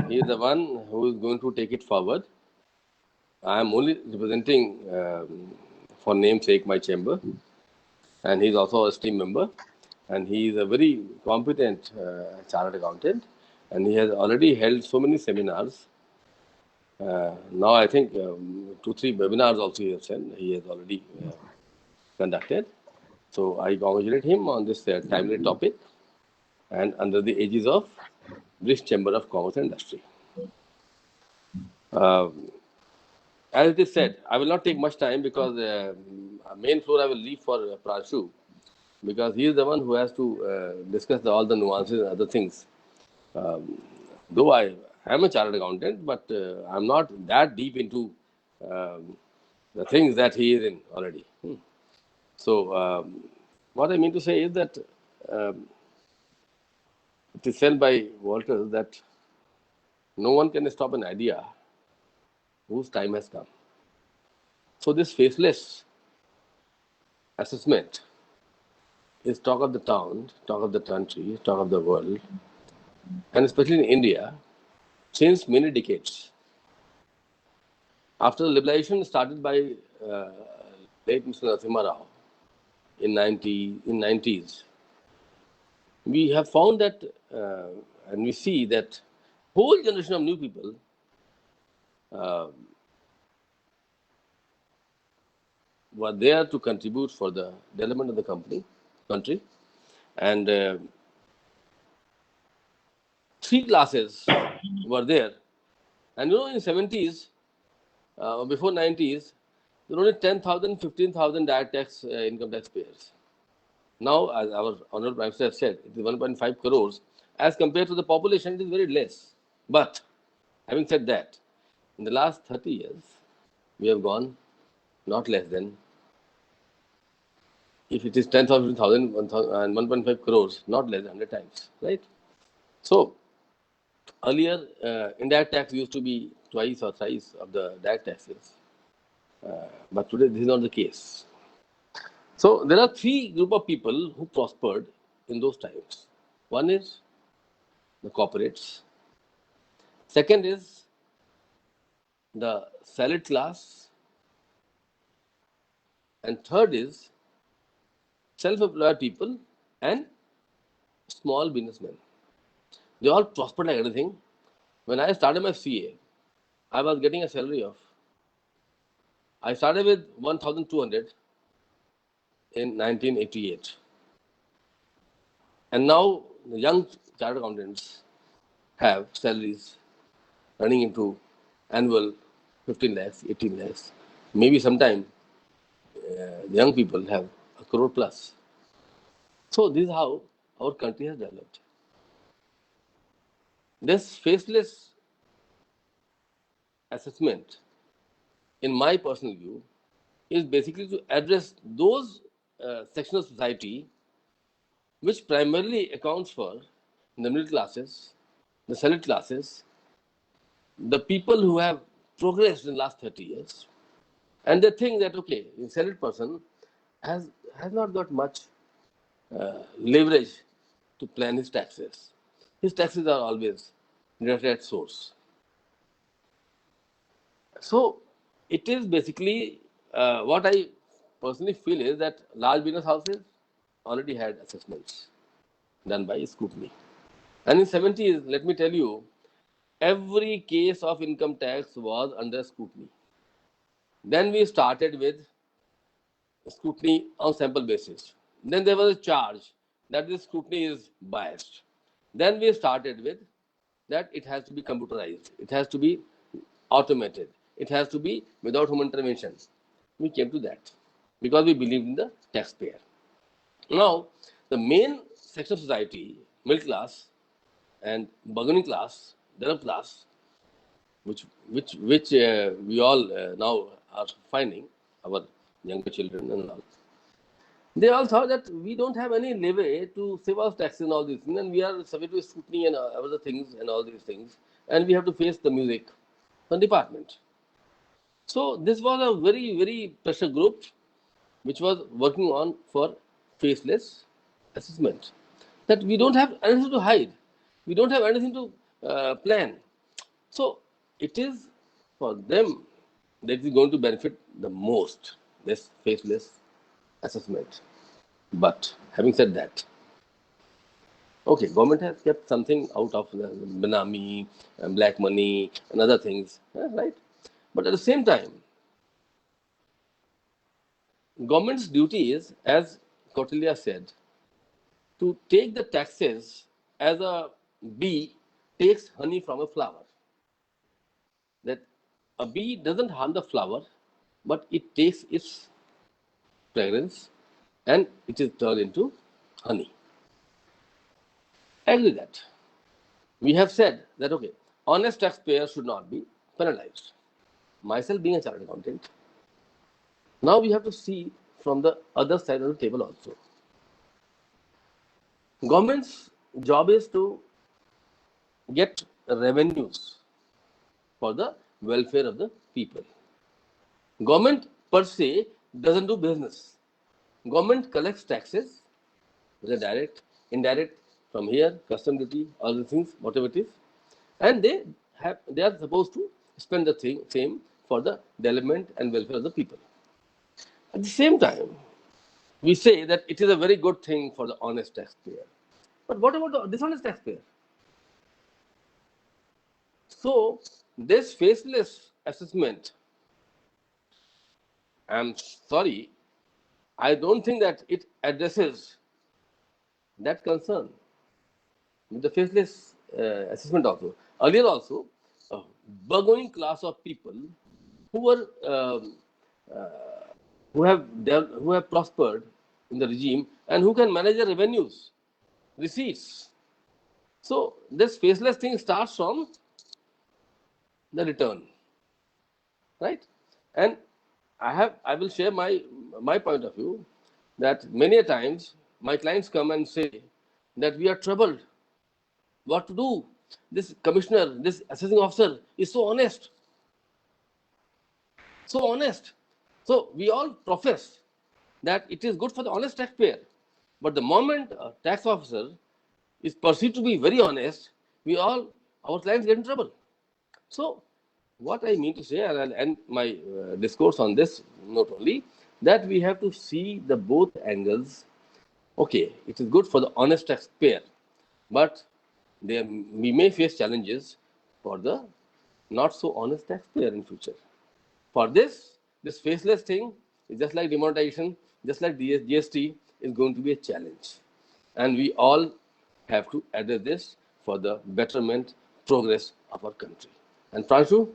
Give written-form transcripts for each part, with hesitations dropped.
He is the one who is going to take it forward. I am only representing, for namesake, my chamber, and he is also a team member, and he is a very competent chartered accountant, and he has already held so many seminars. Now I think 2, 3 webinars also he has already conducted. So I congratulate him on this timely topic and under the aegis of British Chamber of Commerce and Industry. Uh, as it is said, I will not take much time because main floor I will leave for Pranshu because he is the one who has to discuss all the nuances and other things. Though I am a chartered accountant, but I'm not that deep into um, the things that he is in already. So, what I mean to say is that um, it is said by Walter that no one can stop an idea whose time has come. So, this faceless assessment is talk of the town, talk of the country, talk of the world, and especially in India, since many decades. After the liberalization started by uh, late Mr. Narasimha Rao in 90s, we have found that and we see that whole generation of new people uh, were there to contribute for the development of the country, and three classes were there. And in 70s, before 90s, there were only 10,000, 15,000 direct tax income tax payers. Now, as our Honorable Prime Minister said, it is 1.5 crores. As compared to the population, it is very less. But having said that, in the last 30 years, we have gone not less than, if it is 10,000, 1,000, and 1.5 crores, not less than 100 times, right? So, earlier, indirect tax used to be twice or thrice of the direct taxes. But today, this is not the case. So, there are three group of people who prospered in those times. One is the corporates. Second is the salaried class. And third is self-employed people and small businessmen. They all prospered like anything. When I started my CA, I was getting a salary of, I started with 1,200 in 1988. And now the young chartered accountants have salaries running into annual 15 lakhs, 18 lakhs. Maybe sometime the young people have a crore plus. So this is how our country has developed. This faceless assessment, in my personal view, is basically to address those sections of society which primarily accounts for the middle classes, the salaried classes, the people who have progressed in the last 30 years, and they think that okay, the salaried person has not got much leverage to plan his taxes. His taxes are always directed at source. So it is basically what I personally feel is that large business houses already had assessments done by scrutiny. And in 70s, let me tell you, every case of income tax was under scrutiny. Then we started with scrutiny on sample basis. Then there was a charge that this scrutiny is biased. Then we started with that it has to be computerized, it has to be automated, it has to be without human intervention. We came to that because we believe in the taxpayer. Now, the main section of society, middle class and bargaining class, developed class, which we all now are finding, our younger children and all. They all thought that we don't have any levy to save us taxes and all these things, and we are subject to scrutiny and other things and all these things, and we have to face the music from department. So this was a very, very pressure group which was working on for faceless assessment. That we don't have anything to hide, we don't have anything to plan. So it is for them that is going to benefit the most, this faceless assessment. But having said that, okay, government has kept something out of the Benami, black money, and other things, right? But at the same time, government's duty is, as Kautilya said, to take the taxes as a bee takes honey from a flower. That a bee doesn't harm the flower, but it takes its fragrance and it is turned into honey. I agree that. We have said that, okay, honest taxpayer should not be penalized. Myself being a chartered accountant, now we have to see from the other side of the table also. Government's job is to get revenues for the welfare of the people. Government per se doesn't do business. Government collects taxes, whether direct, indirect, from here, custom duty, all the things, whatever it is, and they are supposed to spend the same for the development and welfare of the people. At the same time, we say that it is a very good thing for the honest taxpayer. But what about the dishonest taxpayer? So, this faceless assessment, I'm sorry, I don't think that it addresses that concern with the faceless assessment also. Earlier also, a burgeoning class of people who were who have prospered in the regime and who can manage the revenues, receipts. So this faceless thing starts from the return, right? And I will share my point of view that many a times my clients come and say that we are troubled. What to do? This commissioner, this assessing officer is so honest, so honest. So we all profess that it is good for the honest taxpayer. But the moment a tax officer is perceived to be very honest, our clients get in trouble. So what I mean to say, and I'll end my discourse on this note only, that we have to see the both angles. Okay, it is good for the honest taxpayer, but we may face challenges for the not so honest taxpayer in future. For this faceless thing is just like demonetization, just like GST is going to be a challenge. And we all have to address this for the betterment, progress of our country. And Pranshu,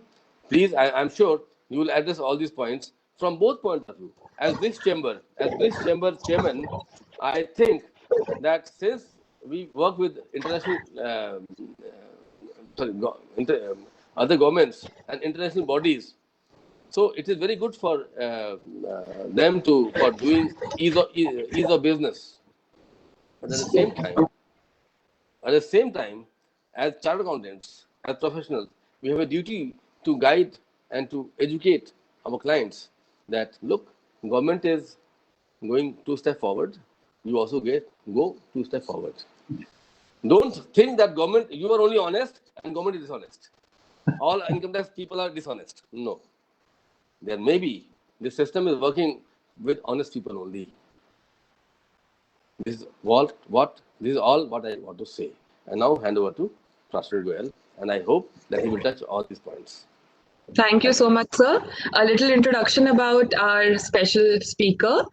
please, I'm sure you will address all these points from both points of view. As this chamber chairman, I think that since we work with international, other governments and international bodies, so it is very good for them for doing ease of business. But at the same time, as chartered accountants, as professionals, we have a duty to guide and to educate our clients that look, government is going 2 steps forward. You also go 2 steps forward. Don't think that government, you are only honest and government is dishonest. All income tax people are dishonest. No. There may be, the system is working with honest people only. This is all what I want to say. And now hand over to Professor Goel, and I hope that he will touch all these points. Thank you so much, sir. A little introduction about our special speaker.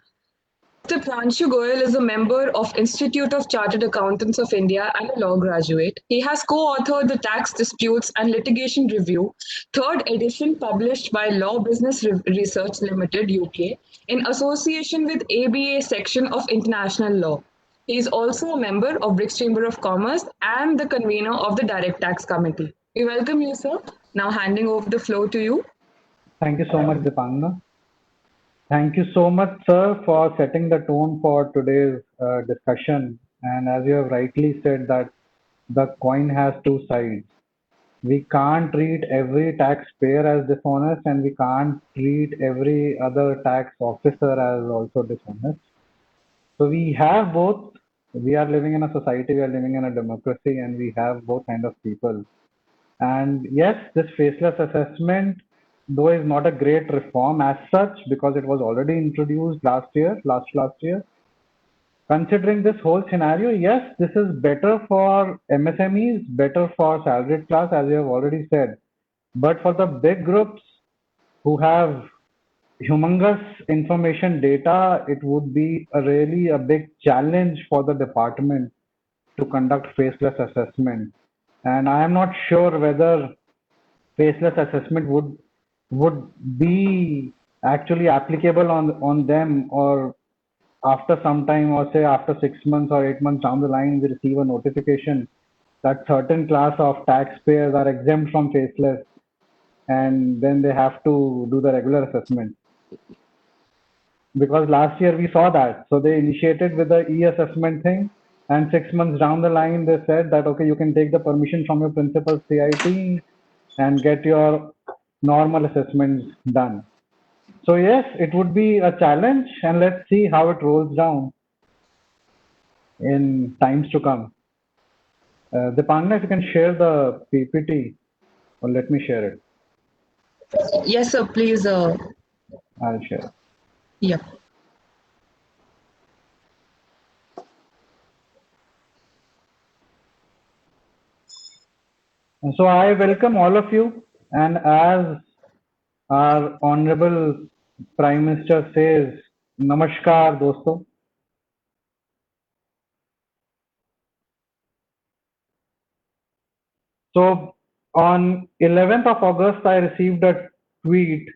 Mr. Pranshu Goel is a member of Institute of Chartered Accountants of India and a law graduate. He has co-authored the Tax Disputes and Litigation Review, third edition published by Law Business Research Limited, UK, in association with ABA section of International Law. He is also a member of BRICS Chamber of Commerce and the convener of the Direct Tax Committee. We welcome you, sir. Now handing over the floor to you. Thank you so much, Dipanga. Thank you so much, sir, for setting the tone for today's discussion. And as you have rightly said, that the coin has two sides. We can't treat every taxpayer as dishonest, and we can't treat every other tax officer as also dishonest. So we have both. We are living in a society, we are living in a democracy, and we have both kind of people. And yes, this faceless assessment, though, is not a great reform as such because it was already introduced last year. Considering this whole scenario, yes, this is better for MSMEs, better for salaried class, as you have already said. But for the big groups who have humongous information data, it would be really a big challenge for the department to conduct faceless assessment. And I am not sure whether faceless assessment would be actually applicable on them, or after some time, or say after 6 months or 8 months down the line, we receive a notification that certain class of taxpayers are exempt from faceless, and then they have to do the regular assessment. Because last year we saw that. So they initiated with the e-assessment thing, and 6 months down the line, they said that, okay, you can take the permission from your principal CIT and get your normal assessments done. So yes, it would be a challenge, and let's see how it rolls down in times to come. Dipangna, if you can share the PPT, or let me share it. Yes, sir. Please. I'll share it. Yeah. So I welcome all of you, and as our Honorable Prime Minister says, Namaskar, dosto. So on 11th of August, I received a tweet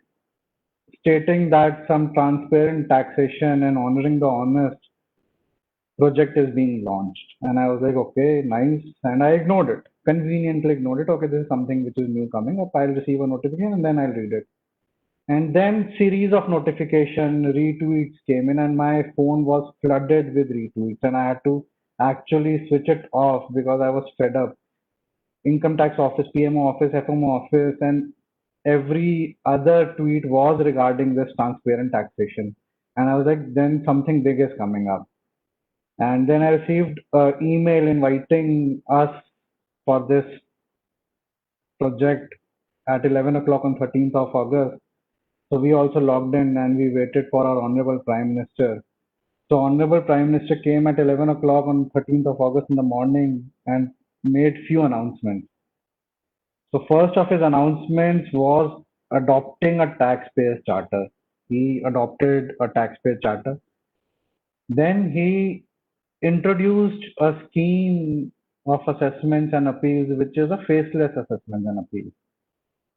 stating that some transparent taxation and honoring the honest project is being launched. And I was like, okay, nice. And I ignored it, conveniently ignored it. Okay, this is something which is new coming up. I'll receive a notification and then I'll read it. And then series of notification retweets came in, and my phone was flooded with retweets, and I had to actually switch it off because I was fed up. Income tax office, PMO office, FMO office, and every other tweet was regarding this transparent taxation. And I was like, then something big is coming up. And then I received an email inviting us for this project at 11 o'clock on 13th of August. So we also logged in and we waited for our Honorable Prime Minister. So Honorable Prime Minister came at 11 o'clock on 13th of August in the morning and made few announcements. So first of his announcements was adopting a taxpayer charter. He adopted a taxpayer charter. Then he introduced a scheme of assessments and appeals, which is a faceless assessment and appeal.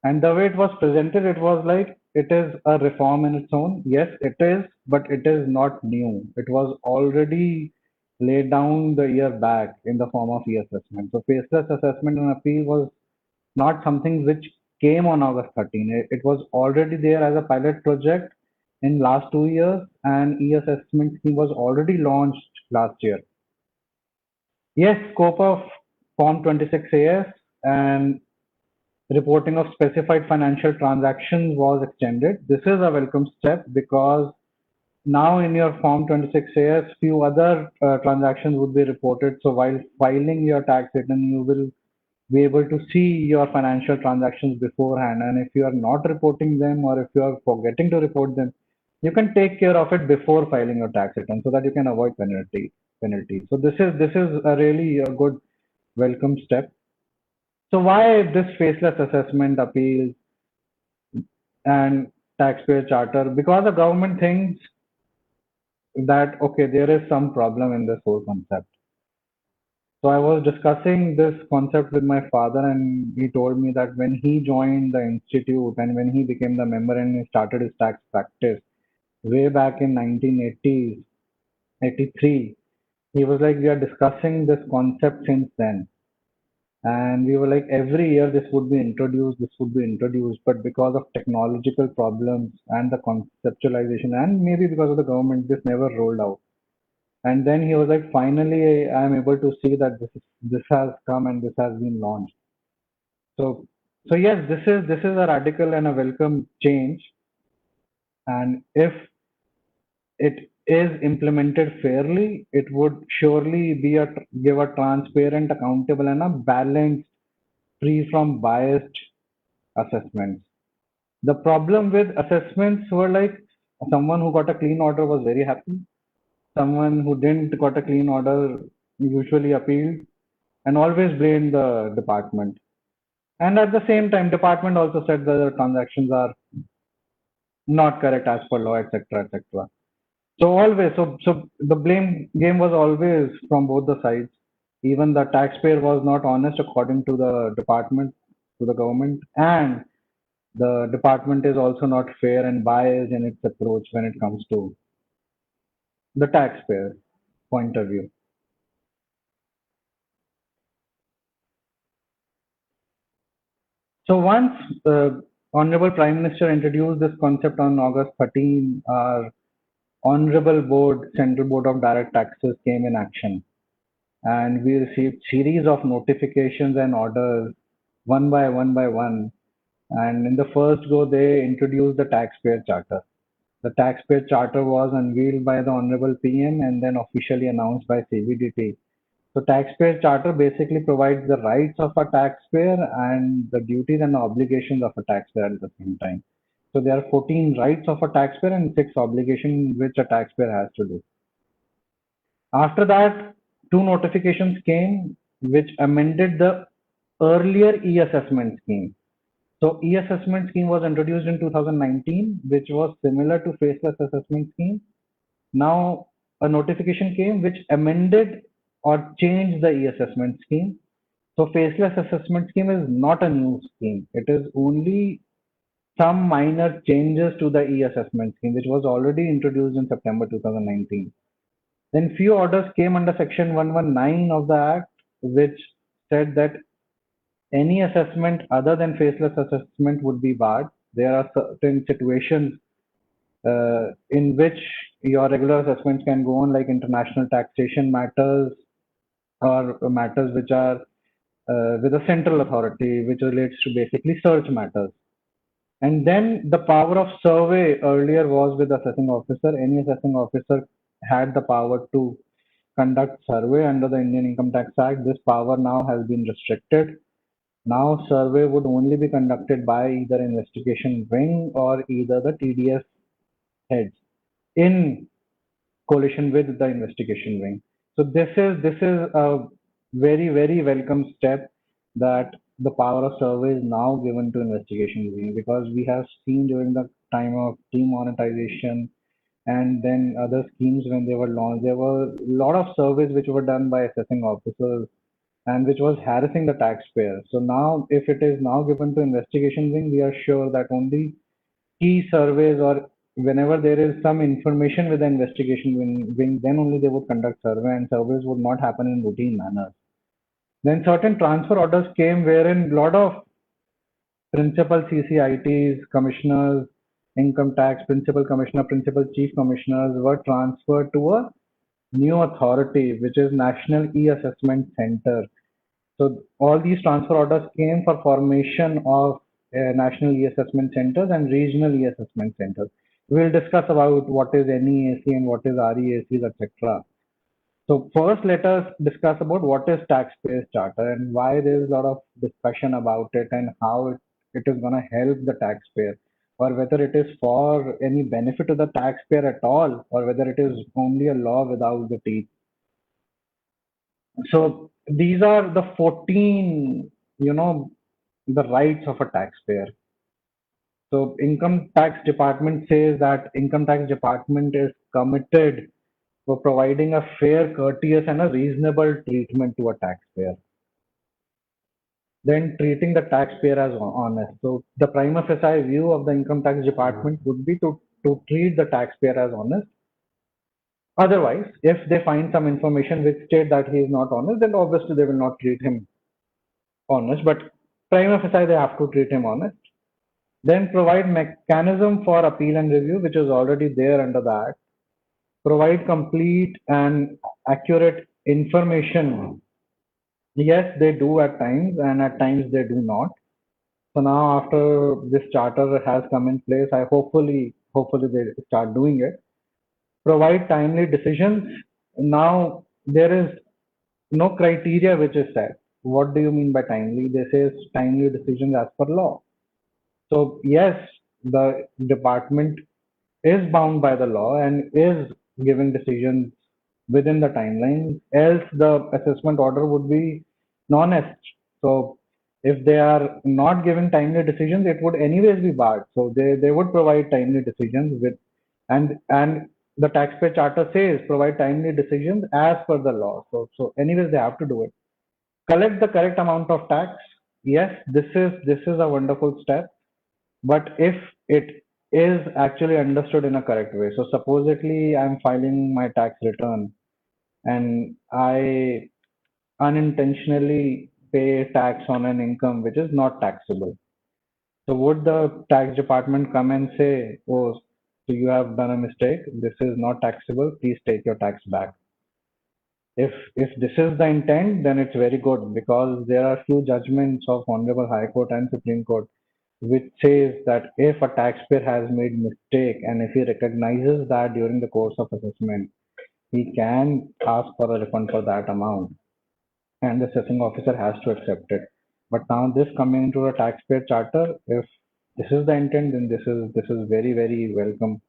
And the way it was presented, it was like it is a reform in its own. Yes, it is, but it is not new. It was already laid down the year back in the form of e-assessment. So faceless assessment and appeal was not something which came on August 13. It was already there as a pilot project in last 2 years, and e-assessment scheme was already launched last year. Yes, scope of Form 26AS and reporting of specified financial transactions was extended. This is a welcome step because now in your Form 26AS, few other transactions would be reported. So while filing your tax return, you will be able to see your financial transactions beforehand. And if you are not reporting them, or if you are forgetting to report them, you can take care of it before filing your tax return so that you can avoid penalty. So this is a really a good welcome step. So why this faceless assessment appeals and taxpayer charter? Because the government thinks that, okay, there is some problem in this whole concept. So I was discussing this concept with my father, and he told me that when he joined the institute and when he became the member and he started his tax practice way back in 1980s, 83, he was like, we are discussing this concept since then. And we were like, every year this would be introduced, but because of technological problems and the conceptualization, and maybe because of the government, this never rolled out. And then he was like, finally, I'm able to see that this has come and this has been launched. So yes, this is a radical and a welcome change. And if it is implemented fairly, it would surely be give a transparent, accountable, and a balanced free from biased assessments. The problem with assessments were like someone who got a clean order was very happy. Someone who didn't got a clean order usually appealed and always blamed the department. And at the same time, department also said that the transactions are not correct as per law, etc., etc. So always, so the blame game was always from both the sides. Even the taxpayer was not honest according to the department, to the government, and the department is also not fair and biased in its approach when it comes to the taxpayer point of view. So once Honorable Prime Minister introduced this concept on August 13, our Honorable Board, Central Board of Direct Taxes came in action, and we received series of notifications and orders one by one. And in the first go, they introduced the Taxpayer Charter. The Taxpayer Charter was unveiled by the Honorable PM and then officially announced by CBDT. So Taxpayer Charter basically provides the rights of a taxpayer and the duties and obligations of a taxpayer at the same time. So there are 14 rights of a taxpayer and 6 obligations which a taxpayer has to do. After that, 2 notifications came which amended the earlier e-assessment scheme. So e-assessment scheme was introduced in 2019, which was similar to faceless assessment scheme. Now a notification came which amended or changed the e-assessment scheme. So faceless assessment scheme is not a new scheme. It is only some minor changes to the e-assessment scheme, which was already introduced in September 2019. Then few orders came under section 119 of the Act, which said that any assessment other than faceless assessment would be barred. There are certain situations in which your regular assessments can go on, like international taxation matters or matters which are with a central authority, which relates to basically search matters. And then the power of survey earlier was with assessing officer. Any assessing officer had the power to conduct survey under the Indian Income Tax Act. This power now has been restricted. Now survey would only be conducted by either investigation wing or either the TDS heads in coalition with the investigation wing. So this is a very welcome step that the power of survey is now given to investigation wing, because we have seen during the time of demonetization and then other schemes when they were launched, there were a lot of surveys which were done by assessing officers and which was harassing the taxpayer. So now if it is now given to investigation wing, we are sure that only key surveys or whenever there is some information with the investigation wing, then only they would conduct survey, and surveys would not happen in routine manner. Then certain transfer orders came wherein a lot of principal CCITs, commissioners, income tax, principal commissioner, principal chief commissioners were transferred to a new authority, which is National E-Assessment Center. So all these transfer orders came for formation of national e-assessment centers and regional e-assessment centers. We'll discuss about what is NEAC and what is REACs, etc. So first, let us discuss about what is Taxpayers Charter and why there is a lot of discussion about it and how it is going to help the taxpayer, or whether it is for any benefit to the taxpayer at all, or whether it is only a law without the teeth. So these are the 14, the rights of a taxpayer. So income tax department says that income tax department is committed for providing a fair, courteous and a reasonable treatment to a taxpayer. Then treating the taxpayer as honest. So the prima facie view of the income tax department would be to treat the taxpayer as honest. Otherwise, if they find some information which state that he is not honest, then obviously they will not treat him honest. But prima facie, they have to treat him honest. Then provide mechanism for appeal and review, which is already there under the Act. Provide complete and accurate information. Yes, they do at times, and at times they do not. So now after this charter has come in place, I hopefully they start doing it. Provide timely decisions. Now there is no criteria which is set. what do you mean by timely? They say timely decisions as per law. So yes, the department is bound by the law and is giving decisions within the timeline, else the assessment order would be non-est. So if they are not giving timely decisions, it would anyways be barred. So they would provide timely decisions with, and the taxpayer charter says provide timely decisions as per the law. So anyways they have to do it. Collect the correct amount of tax. Yes, this is a wonderful step, but if it is actually understood in a correct way. So supposedly I'm filing my tax return and I unintentionally pay tax on an income which is not taxable. So would the tax department come and say, oh, so you have done a mistake, this is not taxable, please take your tax back? If this is the intent, then it's very good, because there are few judgments of Honorable High Court and Supreme Court which says that if a taxpayer has made mistake and if he recognizes that during the course of assessment, he can ask for a refund for that amount, and the assessing officer has to accept it. But now this coming into a taxpayer charter, if this is the intent, then this is very very welcome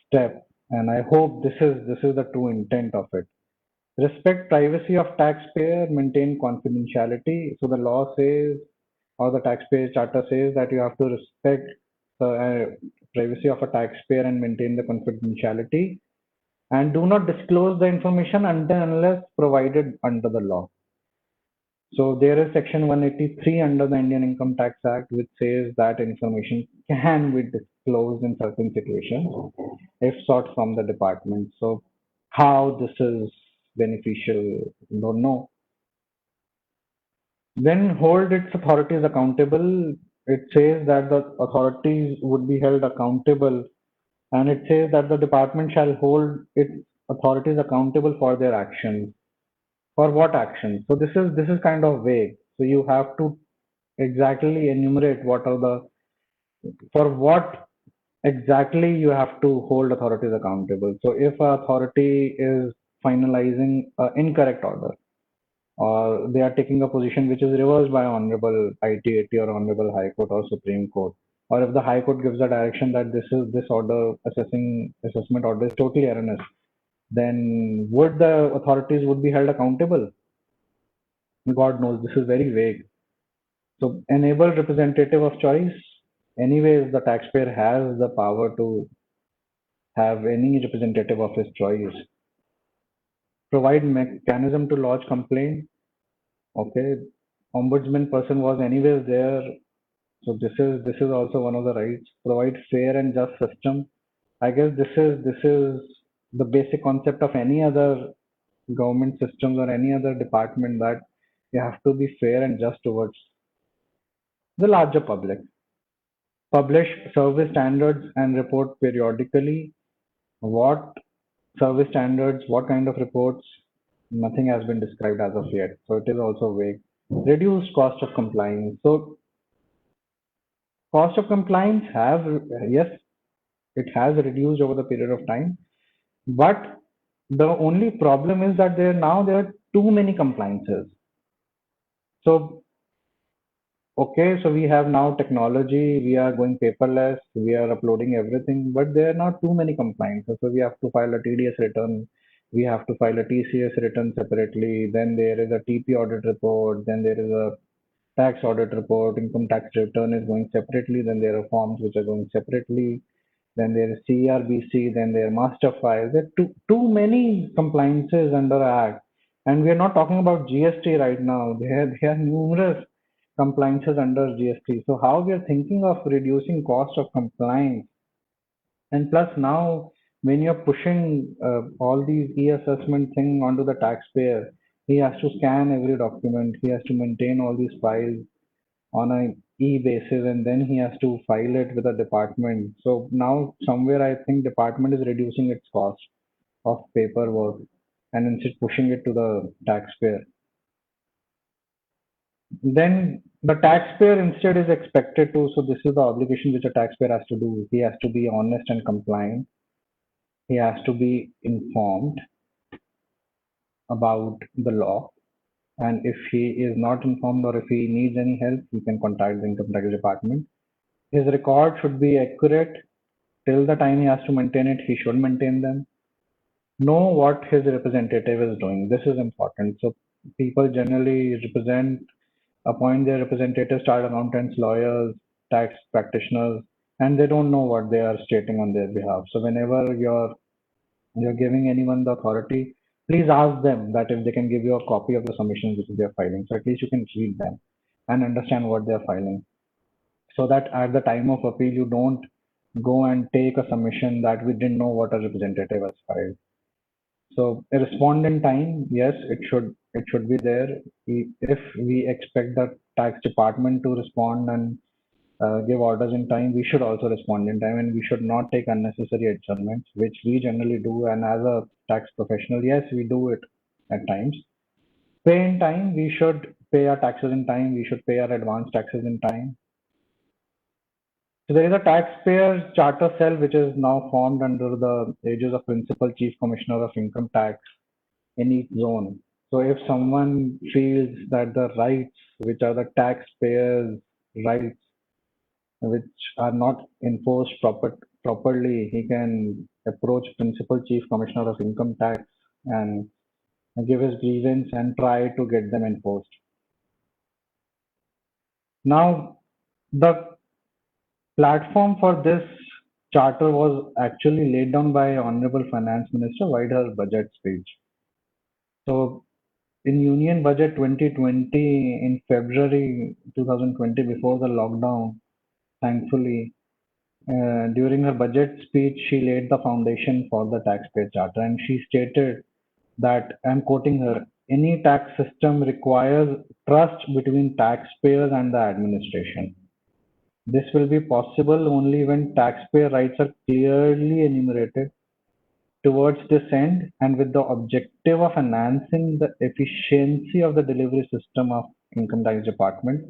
step, and I hope this is the true intent of it. Respect privacy of taxpayer, maintain confidentiality. So the law says, or the taxpayer charter says, that you have to respect the privacy of a taxpayer and maintain the confidentiality, and do not disclose the information until unless provided under the law. So there is section 183 under the Indian Income Tax Act, which says that information can be disclosed in certain situations if sought from the department. So how this is beneficial, don't know. Then hold its authorities accountable. It says that the authorities would be held accountable, and it says that the department shall hold its authorities accountable for their actions. For what actions? So this is kind of vague. So you have to exactly enumerate what are the, for what exactly you have to hold authorities accountable. So if a authority is finalizing an incorrect order, or they are taking a position which is reversed by Honorable ITAT or Honorable High Court or Supreme Court, or if the High Court gives a direction that this order, assessment order is totally erroneous, then would the authorities would be held accountable? God knows, this is very vague. So enable representative of choice. Anyways, the taxpayer has the power to have any representative of his choice. Provide mechanism to lodge complaint. Okay, ombudsman person was anyways there. So this is also one of the rights. Provide fair and just system. I guess this is the basic concept of any other government systems or any other department, that you have to be fair and just towards the larger public. Publish service standards and report periodically. What service standards, what kind of reports? Nothing has been described as of yet. So it is also vague. Reduce cost of compliance. So cost of compliance have, yes, it has reduced over the period of time, but the only problem is that there are too many compliances. So okay, so we have now technology, we are going paperless, we are uploading everything, but there are not too many compliances. So we have to file a TDS return, we have to file a TCS return separately, then there is a TP audit report, then there is a tax audit report, income tax return is going separately, then there are forms which are going separately, then there is CRBC, then there are master files. There are too many compliances under Act. And we are not talking about GST right now. There are numerous compliances under GST. So how we are thinking of reducing cost of compliance? And plus now, when you're pushing all these e-assessment thing onto the taxpayer, he has to scan every document, he has to maintain all these files on a e-basis, and then he has to file it with a department. So now somewhere I think department is reducing its cost of paperwork and instead pushing it to the taxpayer. Then the taxpayer instead is expected to, so this is the obligation which a taxpayer has to do. He has to be honest and compliant. He has to be informed about the law. And if he is not informed or if he needs any help, he can contact the income tax department. His record should be accurate. Till the time he has to maintain it, he should maintain them. Know what his representative is doing. This is important. So people generally appoint their representatives, chartered accountants, lawyers, tax practitioners, and they don't know what they are stating on their behalf. So whenever you're giving anyone the authority, please ask them that if they can give you a copy of the submissions which they are filing. So at least you can read them and understand what they are filing. So that at the time of appeal, you don't go and take a submission that we didn't know what a representative has filed. So a respond in time, yes, it should be there. If we expect the tax department to respond and give orders in time, we should also respond in time, and we should not take unnecessary adjournments, which we generally do. And as a tax professional, yes, we do it at times. Pay in time, we should pay our taxes in time, we should pay our advance taxes in time. So there is a taxpayer charter cell which is now formed under the aegis of Principal Chief Commissioner of Income Tax in each zone. So if someone feels that the rights, which are the taxpayers' rights, which are not enforced properly, he can approach Principal Chief Commissioner of Income Tax and give his grievance and try to get them enforced. Now, the platform for this charter was actually laid down by Honorable Finance Minister while her budget speech. So in Union Budget 2020 in February 2020, before the lockdown, thankfully, during her budget speech, she laid the foundation for the taxpayer charter, and she stated that, I'm quoting her, any tax system requires trust between taxpayers and the administration. This will be possible only when taxpayer rights are clearly enumerated. Towards this end, and with the objective of enhancing the efficiency of the delivery system of Income Tax Department,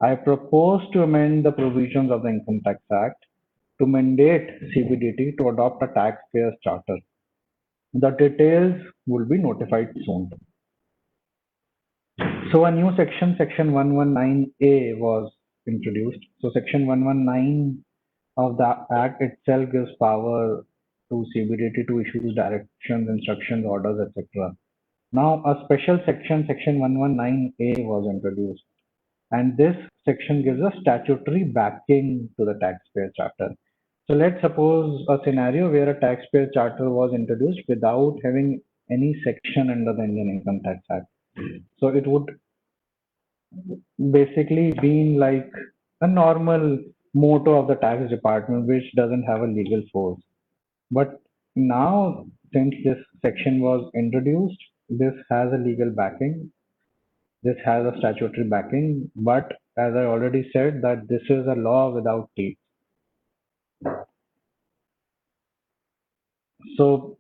I propose to amend the provisions of the Income Tax Act to mandate CBDT to adopt a taxpayer's charter. The details will be notified soon. So a new section 119A was introduced. So section 119 of the Act itself gives power to CBDT to issue directions, instructions, orders, etc. Now a special section 119A was introduced, and this section gives a statutory backing to the taxpayer charter. So let's suppose a scenario where a taxpayer charter was introduced without having any section under the Indian Income Tax Act. So it would basically be like a normal motto of the tax department, which doesn't have a legal force. But now, since this section was introduced, this has a legal backing. This has a statutory backing, but as I already said, that this is a law without teeth. So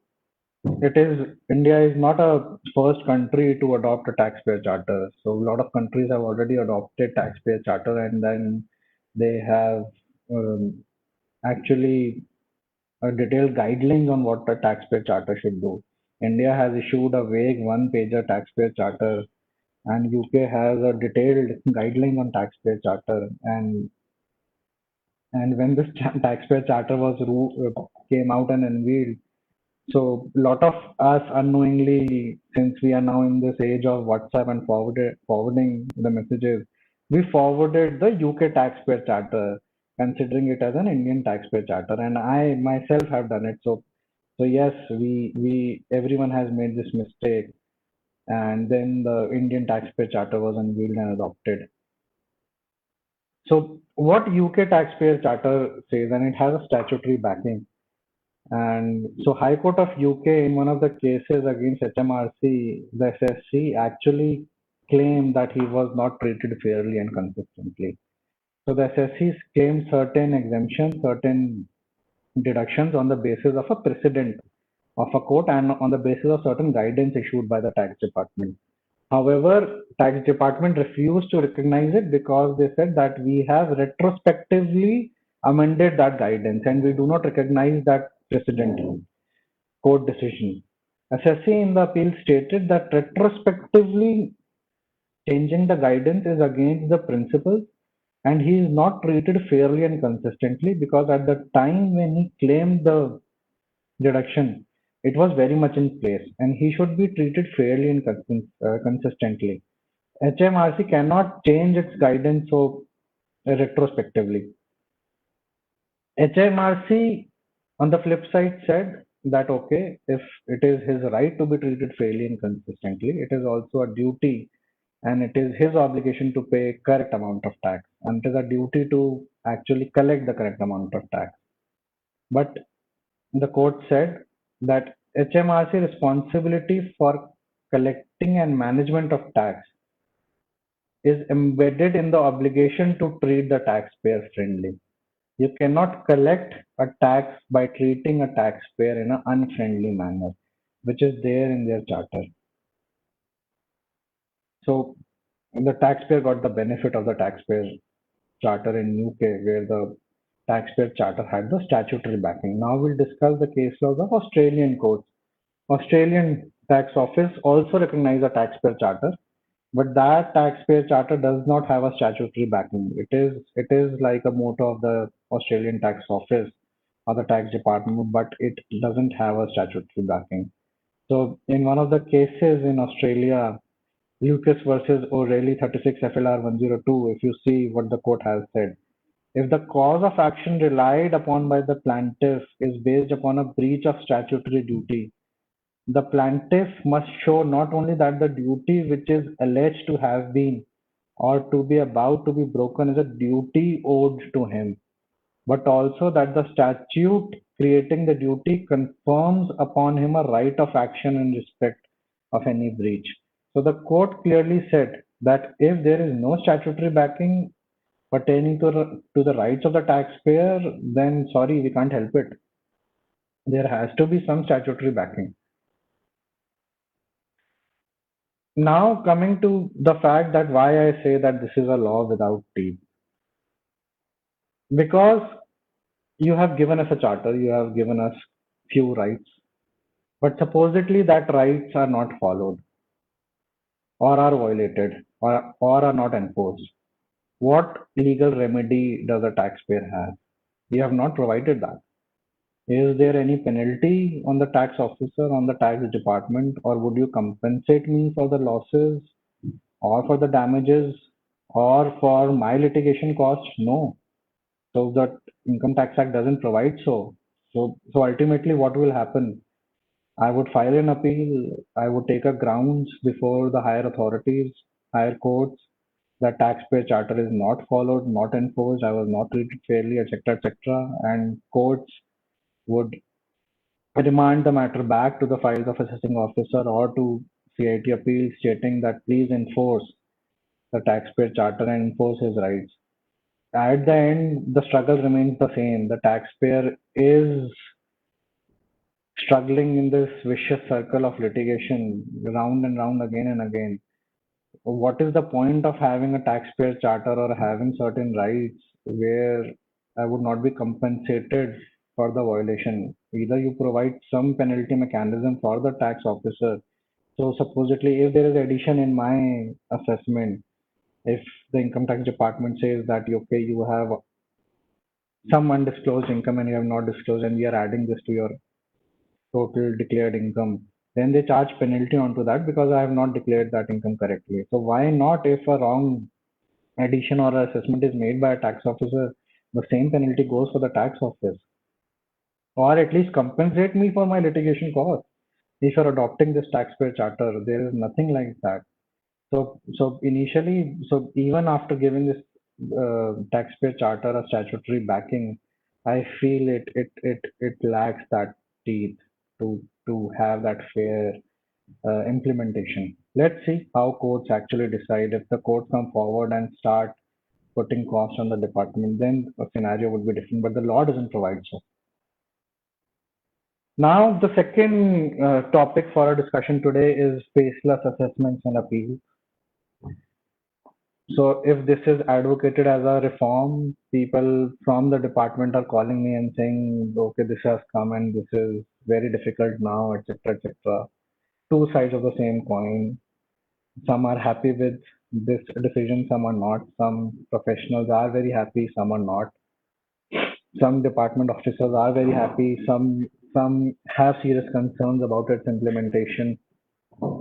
India is not a first country to adopt a taxpayer charter. So a lot of countries have already adopted taxpayer charter, and then they have actually detailed guidelines on what a taxpayer charter should do. India has issued a vague one-pager taxpayer charter, and UK has a detailed guideline on taxpayer charter. And when this taxpayer charter was came out and unveiled, so a lot of us unknowingly, since we are now in this age of WhatsApp and forwarding the messages, we forwarded the UK taxpayer charter, considering it as an Indian taxpayer charter, and I myself have done it. So yes, everyone has made this mistake, and then the Indian taxpayer charter was unveiled and adopted. So what UK taxpayer charter says, and it has a statutory backing. And so High Court of UK, in one of the cases against HMRC, the SSC actually claimed that he was not treated fairly and consistently. So the SSC claimed certain exemptions, certain deductions on the basis of a precedent of a court and on the basis of certain guidance issued by the tax department. However, tax department refused to recognize it because they said that we have retrospectively amended that guidance and we do not recognize that precedent court decision. SSC in the appeal stated that retrospectively changing the guidance is against the principles, and he is not treated fairly and consistently, because at the time when he claimed the deduction, it was very much in place, and he should be treated fairly and consistently. HMRC cannot change its guidance so retrospectively. HMRC, on the flip side, said that okay, if it is his right to be treated fairly and consistently, it is also a duty, and it is his obligation to pay correct amount of tax, and it is a duty to actually collect the correct amount of tax. But the court said that HMRC responsibility for collecting and management of tax is embedded in the obligation to treat the taxpayer friendly. You cannot collect a tax by treating a taxpayer in an unfriendly manner, which is there in their charter. So the taxpayer got the benefit of the taxpayer charter in UK, where the taxpayer charter had the statutory backing. Now we'll discuss the case laws of Australian courts. Australian tax office also recognize a taxpayer charter, but that taxpayer charter does not have a statutory backing. It is like a motto of the Australian tax office or the tax department, but it doesn't have a statutory backing. So in one of the cases in Australia, Lucas versus O'Reilly 36 FLR 102, if you see what the court has said, if the cause of action relied upon by the plaintiff is based upon a breach of statutory duty, the plaintiff must show not only that the duty which is alleged to have been or to be about to be broken is a duty owed to him, but also that the statute creating the duty confirms upon him a right of action in respect of any breach. So the court clearly said that if there is no statutory backing pertaining to the rights of the taxpayer, then sorry, we can't help it. There has to be some statutory backing. Now coming to the fact that why I say that this is a law without teeth. Because you have given us a charter, you have given us few rights, but supposedly that rights are not followed or are violated or are not enforced. What legal remedy does a taxpayer have? You have not provided that. Is there any penalty on the tax officer, on the tax department, or would you compensate me for the losses or for the damages or for my litigation costs? No. So the Income Tax Act doesn't provide so. So ultimately what will happen? I would file an appeal. I would take a grounds before the higher authorities, higher courts, that taxpayer charter is not followed, not enforced, I was not treated fairly, etc., etc. And courts would remand the matter back to the files of assessing officer or to CIT appeal, stating that please enforce the taxpayer charter and enforce his rights. At the end, the struggle remains the same. The taxpayer is struggling in this vicious circle of litigation, round and round, again and again. What is the point of having a taxpayer charter or having certain rights where I would not be compensated for the violation? Either you provide some penalty mechanism for the tax officer. So supposedly, if there is addition in my assessment, if the income tax department says that okay, you have some undisclosed income and you have not disclosed, and we are adding this to your total declared income, then they charge penalty onto that because I have not declared that income correctly. So why not, if a wrong addition or assessment is made by a tax officer, the same penalty goes for the tax office, or at least compensate me for my litigation costs. If you're adopting this taxpayer charter, there is nothing like that. So initially, so even after giving this taxpayer charter a statutory backing, I feel it lacks that teeth to have that fair implementation. Let's see how courts actually decide. If the courts come forward and start putting costs on the department, then a scenario would be different. But the law doesn't provide so. Now, the second topic for our discussion today is faceless assessments and appeals. So if this is advocated as a reform, people from the department are calling me and saying, okay, this has come and this is very difficult now, etc., etc. Two sides of the same coin. Some are happy with this decision, some are not. Some professionals are very happy, some are not. Some department officers are very happy, some have serious concerns about its implementation.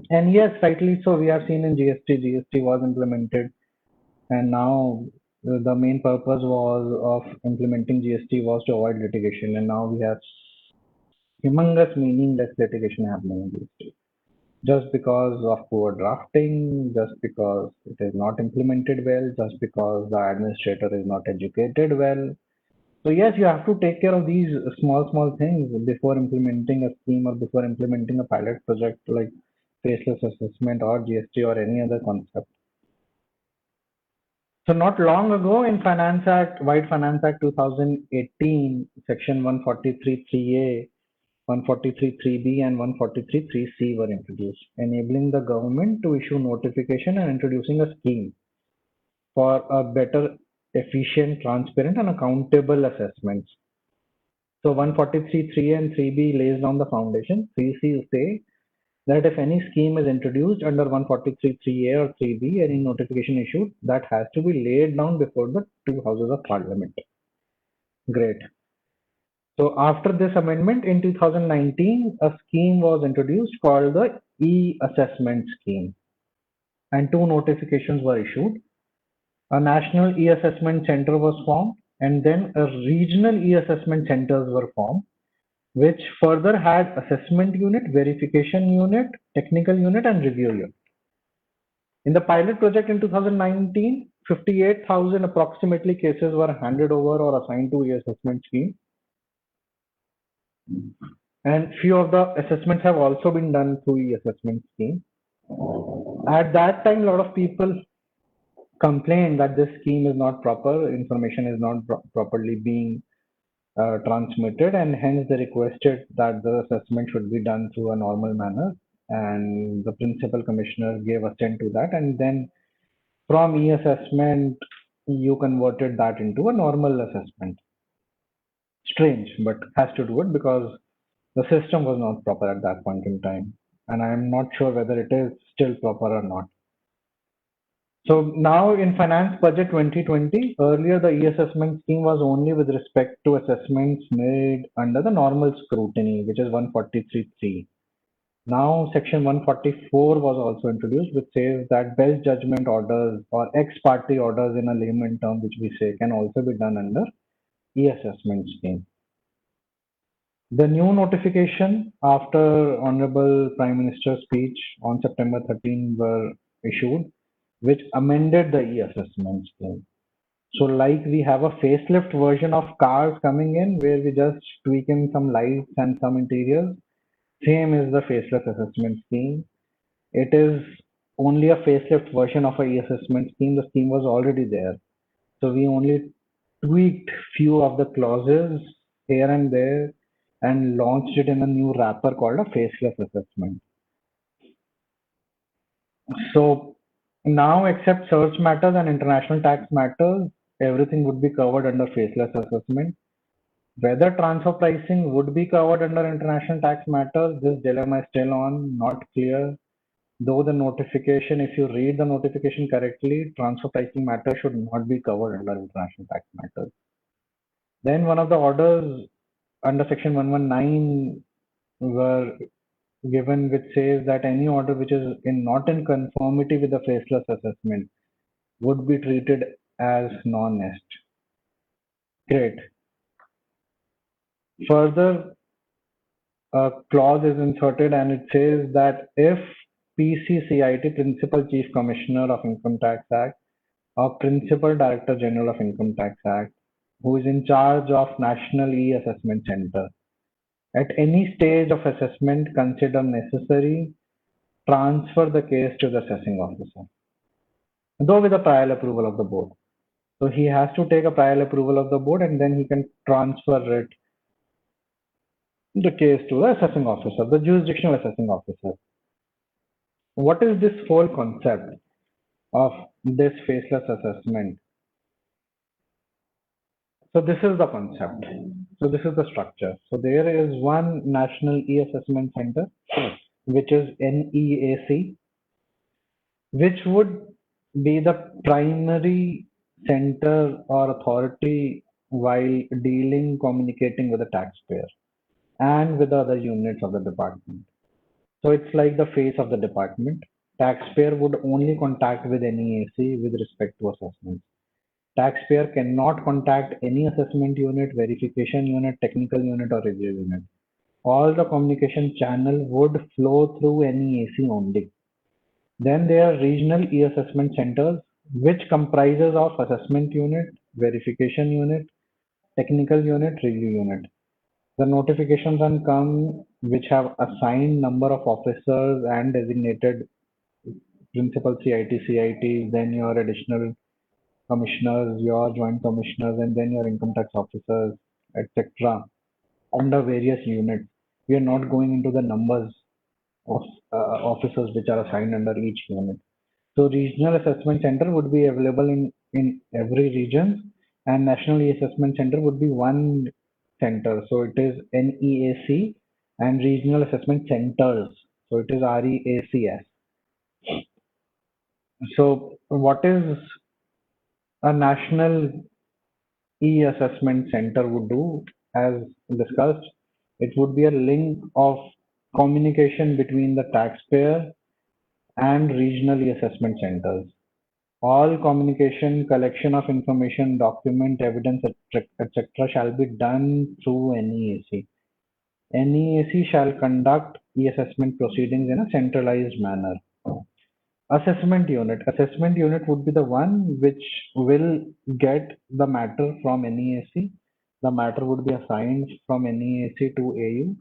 And yes, rightly so, we have seen in GST was implemented, and now the main purpose was of implementing GST was to avoid litigation, and now we have humongous meaningless litigation happening in GST. Just because of poor drafting, just because it is not implemented well, just because the administrator is not educated well. So yes, you have to take care of these small things before implementing a scheme or before implementing a pilot project like faceless assessment or GST or any other concept. So not long ago in Finance Act, White Finance Act 2018, Section 143(3)(a), 143(3)(b) and 143(3)(c) were introduced, enabling the government to issue notification and introducing a scheme for a better, efficient, transparent and accountable assessments. So 143(3)(a) and 3(b) lays down the foundation. 3(c) say that if any scheme is introduced under 143(3)(a) or 3(b), any notification issued, that has to be laid down before the two houses of parliament. Great. So after this amendment in 2019, a scheme was introduced called the e-assessment scheme, and two notifications were issued. A national e-assessment center was formed, and then a regional e-assessment centers were formed, which further had assessment unit, verification unit, technical unit, and review unit. In the pilot project in 2019, 58,000 approximately cases were handed over or assigned to e-assessment scheme. And few of the assessments have also been done through e-assessment scheme. At that time, a lot of people complained that this scheme is not proper, information is not properly being transmitted, and hence they requested that the assessment should be done through a normal manner. And the principal commissioner gave assent to that, and then from e-assessment, you converted that into a normal assessment. Strange, but has to do it because the system was not proper at that point in time. And I'm not sure whether it is still proper or not. So now in Finance Budget 2020, earlier the e-assessment scheme was only with respect to assessments made under the normal scrutiny, which is 143(3). Now Section 144 was also introduced, which says that best judgment orders or ex parte orders in a layman term, which we say, can also be done under e-assessment scheme. The new notification after Honorable Prime Minister's speech on September 13 were issued, which amended the e-assessment scheme. So like we have a facelift version of cars coming in where we just tweak in some lights and some interiors, same is the faceless assessment scheme. It is only a facelift version of a e-assessment scheme. The scheme was already there. So we only tweaked few of the clauses here and there and launched it in a new wrapper called a faceless assessment. So now, except search matters and international tax matters, everything would be covered under faceless assessment. Whether transfer pricing would be covered under international tax matters, this dilemma is still on, not clear. Though the notification, if you read the notification correctly, transfer pricing matters should not be covered under international tax matters. Then one of the orders under Section 119 were given, which says that any order which is not in conformity with the faceless assessment would be treated as non-nest. Great. Further, a clause is inserted and it says that if PCCIT, Principal Chief Commissioner of Income Tax Act, or Principal Director General of Income Tax Act, who is in charge of National E-Assessment Center, at any stage of assessment consider necessary, transfer the case to the assessing officer, though with a prior approval of the board. So he has to take a prior approval of the board and then he can transfer the case to the assessing officer, the jurisdictional assessing officer. What is this whole concept of this faceless assessment? So this is the concept. So this is the structure. So there is one National E-Assessment Center, which is NEAC, which would be the primary center or authority while dealing, communicating with the taxpayer and with the other units of the department. So it's like the face of the department. Taxpayer would only contact with NEAC with respect to assessments. Taxpayer cannot contact any assessment unit, verification unit, technical unit, or review unit. All the communication channel would flow through NEAC only. Then there are regional e-assessment centers, which comprises of assessment unit, verification unit, technical unit, review unit. The notifications then come which have assigned number of officers and designated principal CIT, then your additional commissioners, your joint commissioners, and then your income tax officers, etc. under various units. We are not going into the numbers of officers which are assigned under each unit. So regional assessment center would be available in every region, and national assessment center would be one center. So it is NEAC and regional assessment centers. So it is REACS. So what is a national e-assessment center would do, as discussed? It would be a link of communication between the taxpayer and regional e-assessment centers. All communication, collection of information, document, evidence, etc. shall be done through NEAC. NEAC shall conduct e-assessment proceedings in a centralized manner. Assessment unit. Assessment unit would be the one which will get the matter from NEAC. The matter would be assigned from NEAC to AU.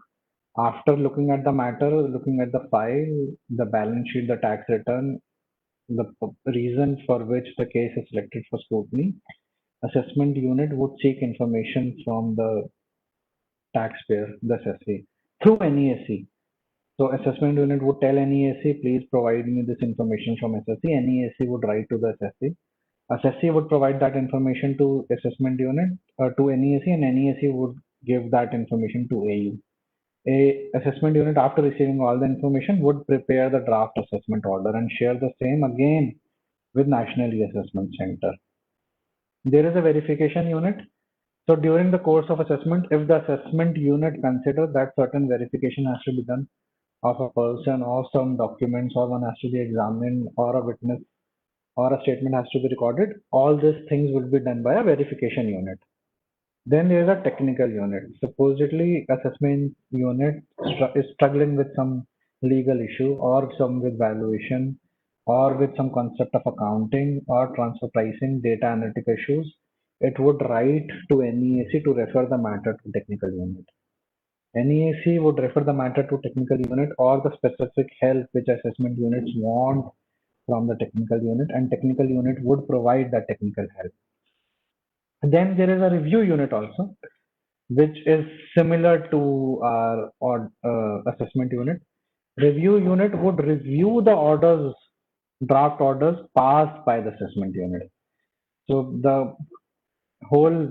After looking at the matter, looking at the file, the balance sheet, the tax return, the reason for which the case is selected for scrutiny, assessment unit would seek information from the taxpayer, the assessee, through NEAC. So assessment unit would tell NEAC, please provide me this information from assessee. NEAC would write to the assessee. Assessee would provide that information to assessment unit to NEAC, and NEAC would give that information to AU. A assessment unit, after receiving all the information, would prepare the draft assessment order and share the same again with National E-Assessment Center. There is a verification unit. So during the course of assessment, if the assessment unit considers that certain verification has to be done of a person or some documents, or one has to be examined, or a witness or a statement has to be recorded, all these things will be done by a verification unit. Then there is a technical unit. Supposedly assessment unit is struggling with some legal issue, or some with valuation, or with some concept of accounting or transfer pricing, data analytic issues. It would write to NEAC to refer the matter to technical unit. NEAC would refer the matter to technical unit or the specific help which assessment units want from the technical unit, and technical unit would provide that technical help. Then there is a review unit also, which is similar to our assessment unit. Review unit would review the orders, draft orders passed by the assessment unit. So the whole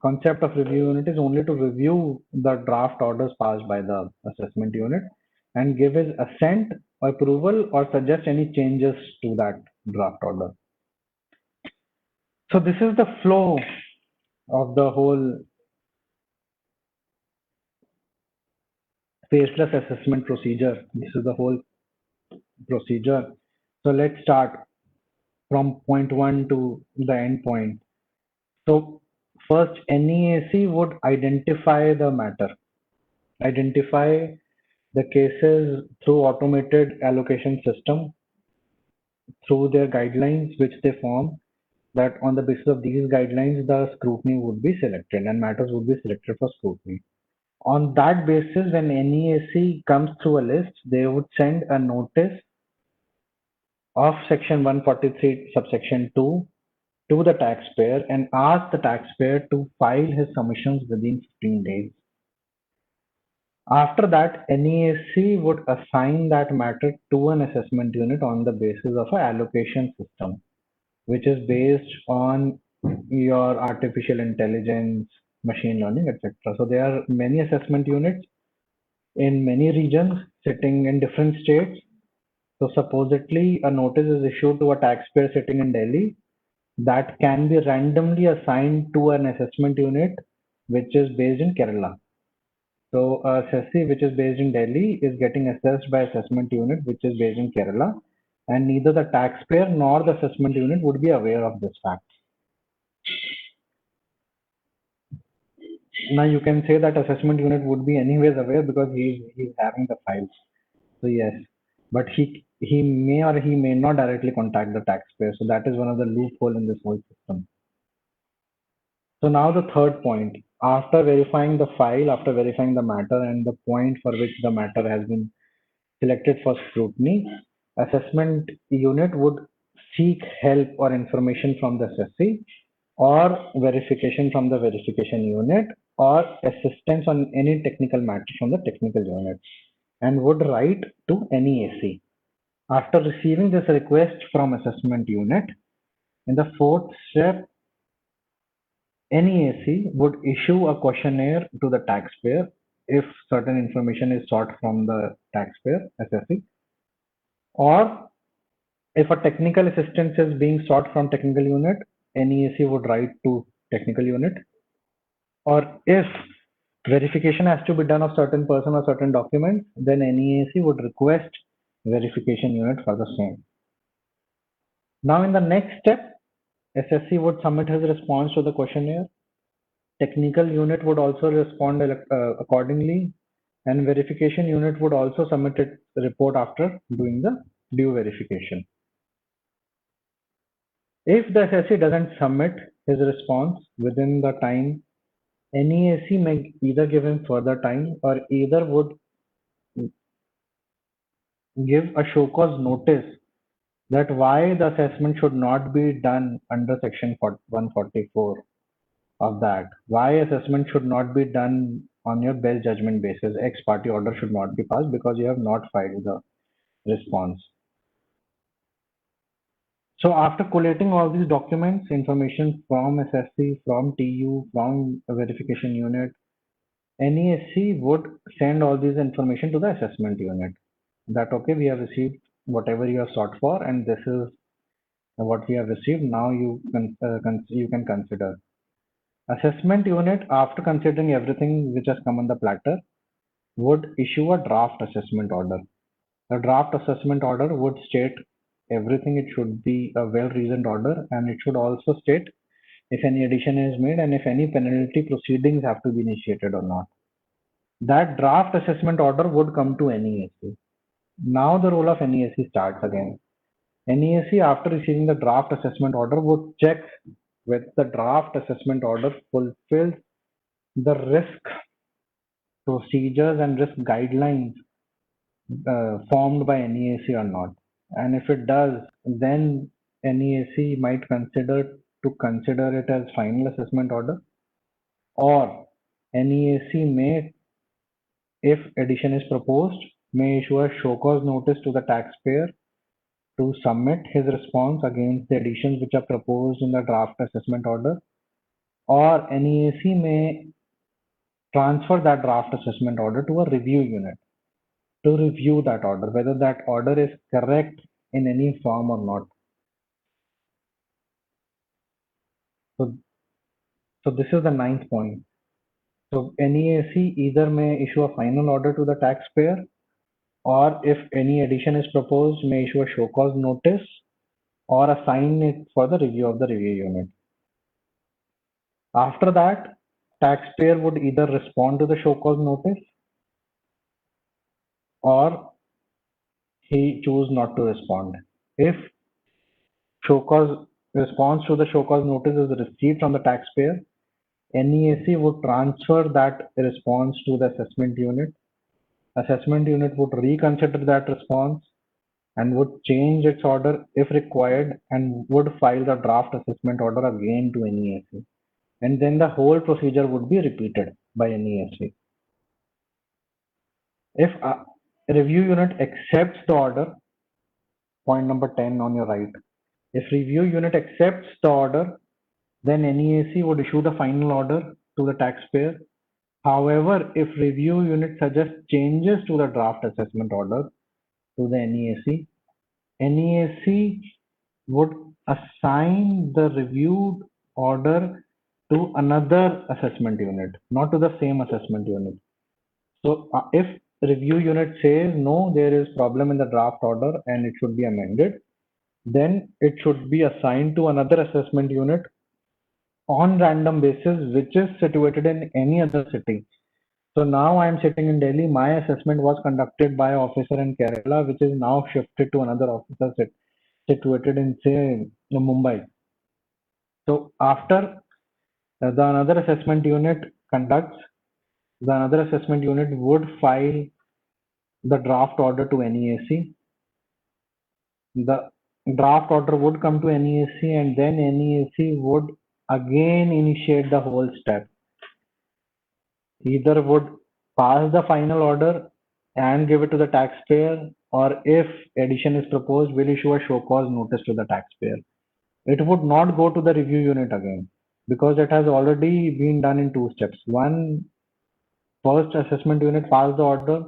concept of review unit is only to review the draft orders passed by the assessment unit and give his assent, approval, or suggest any changes to that draft order. So this is the flow of the whole faceless assessment procedure. This is the whole procedure. So let's start from point one to the end point. So first, NEAC would identify the matter, identify the cases through automated allocation system, through their guidelines which they form, that on the basis of these guidelines, the scrutiny would be selected and matters would be selected for scrutiny. On that basis, when NEAC comes through a list, they would send a notice of section 143 subsection 2 to the taxpayer and ask the taxpayer to file his submissions within 15 days. After that, NEAC would assign that matter to an assessment unit on the basis of an allocation system, which is based on your artificial intelligence, machine learning, etc. So there are many assessment units in many regions sitting in different states. So supposedly a notice is issued to a taxpayer sitting in Delhi that can be randomly assigned to an assessment unit which is based in Kerala. So a assessee which is based in Delhi is getting assessed by assessment unit which is based in Kerala, and neither the taxpayer nor the assessment unit would be aware of this fact. Now you can say that assessment unit would be anyways aware because he's having the files. So yes, but he may or he may not directly contact the taxpayer. So that is one of the loophole in this whole system. So now the third point, after verifying the file, after verifying the matter and the point for which the matter has been selected for scrutiny, assessment unit would seek help or information from the assessee or verification from the verification unit or assistance on any technical matter from the technical unit and would write to NEAC. After receiving this request from assessment unit, in the fourth step, NEAC would issue a questionnaire to the taxpayer if certain information is sought from the taxpayer assessee, or if a technical assistance is being sought from technical unit, NEAC would write to technical unit, or if verification has to be done of certain person or certain documents, then NEAC would request verification unit for the same. Now in the next step, SSC would submit his response to the questionnaire. Technical unit would also respond accordingly, and verification unit would also submit its report after doing the due verification. If the SSC doesn't submit his response within the time, NEAC may either give him further time or either would give a show cause notice that why the assessment should not be done under section 144 of the Act. Why assessment should not be done on your best judgment basis. Ex parte order should not be passed because you have not filed the response. So after collating all these documents, information from SSC, from TU, from a verification unit, NESC would send all these information to the assessment unit. That okay, we have received whatever you have sought for, and this is what we have received. Now you can consider. Assessment unit, after considering everything which has come on the platter, would issue a draft assessment order. The draft assessment order would state everything. It should be a well-reasoned order, and it should also state if any addition is made and if any penalty proceedings have to be initiated or not. That draft assessment order would come to NEAC. Now the role of NEAC starts again. NEAC, after receiving the draft assessment order, would check whether the draft assessment order fulfills the risk procedures and risk guidelines formed by NEAC or not. And if it does, then NEAC might consider it as final assessment order, or NEAC may, if addition is proposed, may issue a show cause notice to the taxpayer to submit his response against the additions which are proposed in the draft assessment order, or NEAC may transfer that draft assessment order to a review unit to review that order, whether that order is correct in any form or not. So this is the ninth point. So NEAC either may issue a final order to the taxpayer, or if any addition is proposed, may issue a show cause notice or assign it for the review of the review unit. After that, taxpayer would either respond to the show cause notice or he choose not to respond. If show cause response to the show cause notice is received from the taxpayer, NEAC would transfer that response to the assessment unit. Assessment unit would reconsider that response and would change its order if required and would file the draft assessment order again to NEAC. And then the whole procedure would be repeated by NEAC. If a review unit accepts the order, point number 10 on your right, if review unit accepts the order, then NEAC would issue the final order to the taxpayer. However, if review unit suggests changes to the draft assessment order to the NEAC, NEAC would assign the reviewed order to another assessment unit, not to the same assessment unit. So if review unit says no, there is problem in the draft order and it should be amended, then it should be assigned to another assessment unit on random basis, which is situated in any other city. So now I am sitting in Delhi. My assessment was conducted by an officer in Kerala, which is now shifted to another officer situated in, say, Mumbai. So after the another assessment unit conducts, the another assessment unit would file the draft order to NEAC. The draft order would come to NEAC, and then NEAC would again initiate the whole step. Either would pass the final order and give it to the taxpayer, or if addition is proposed, will issue a show cause notice to the taxpayer. It would not go to the review unit again because it has already been done in two steps. One, first assessment unit passed the order,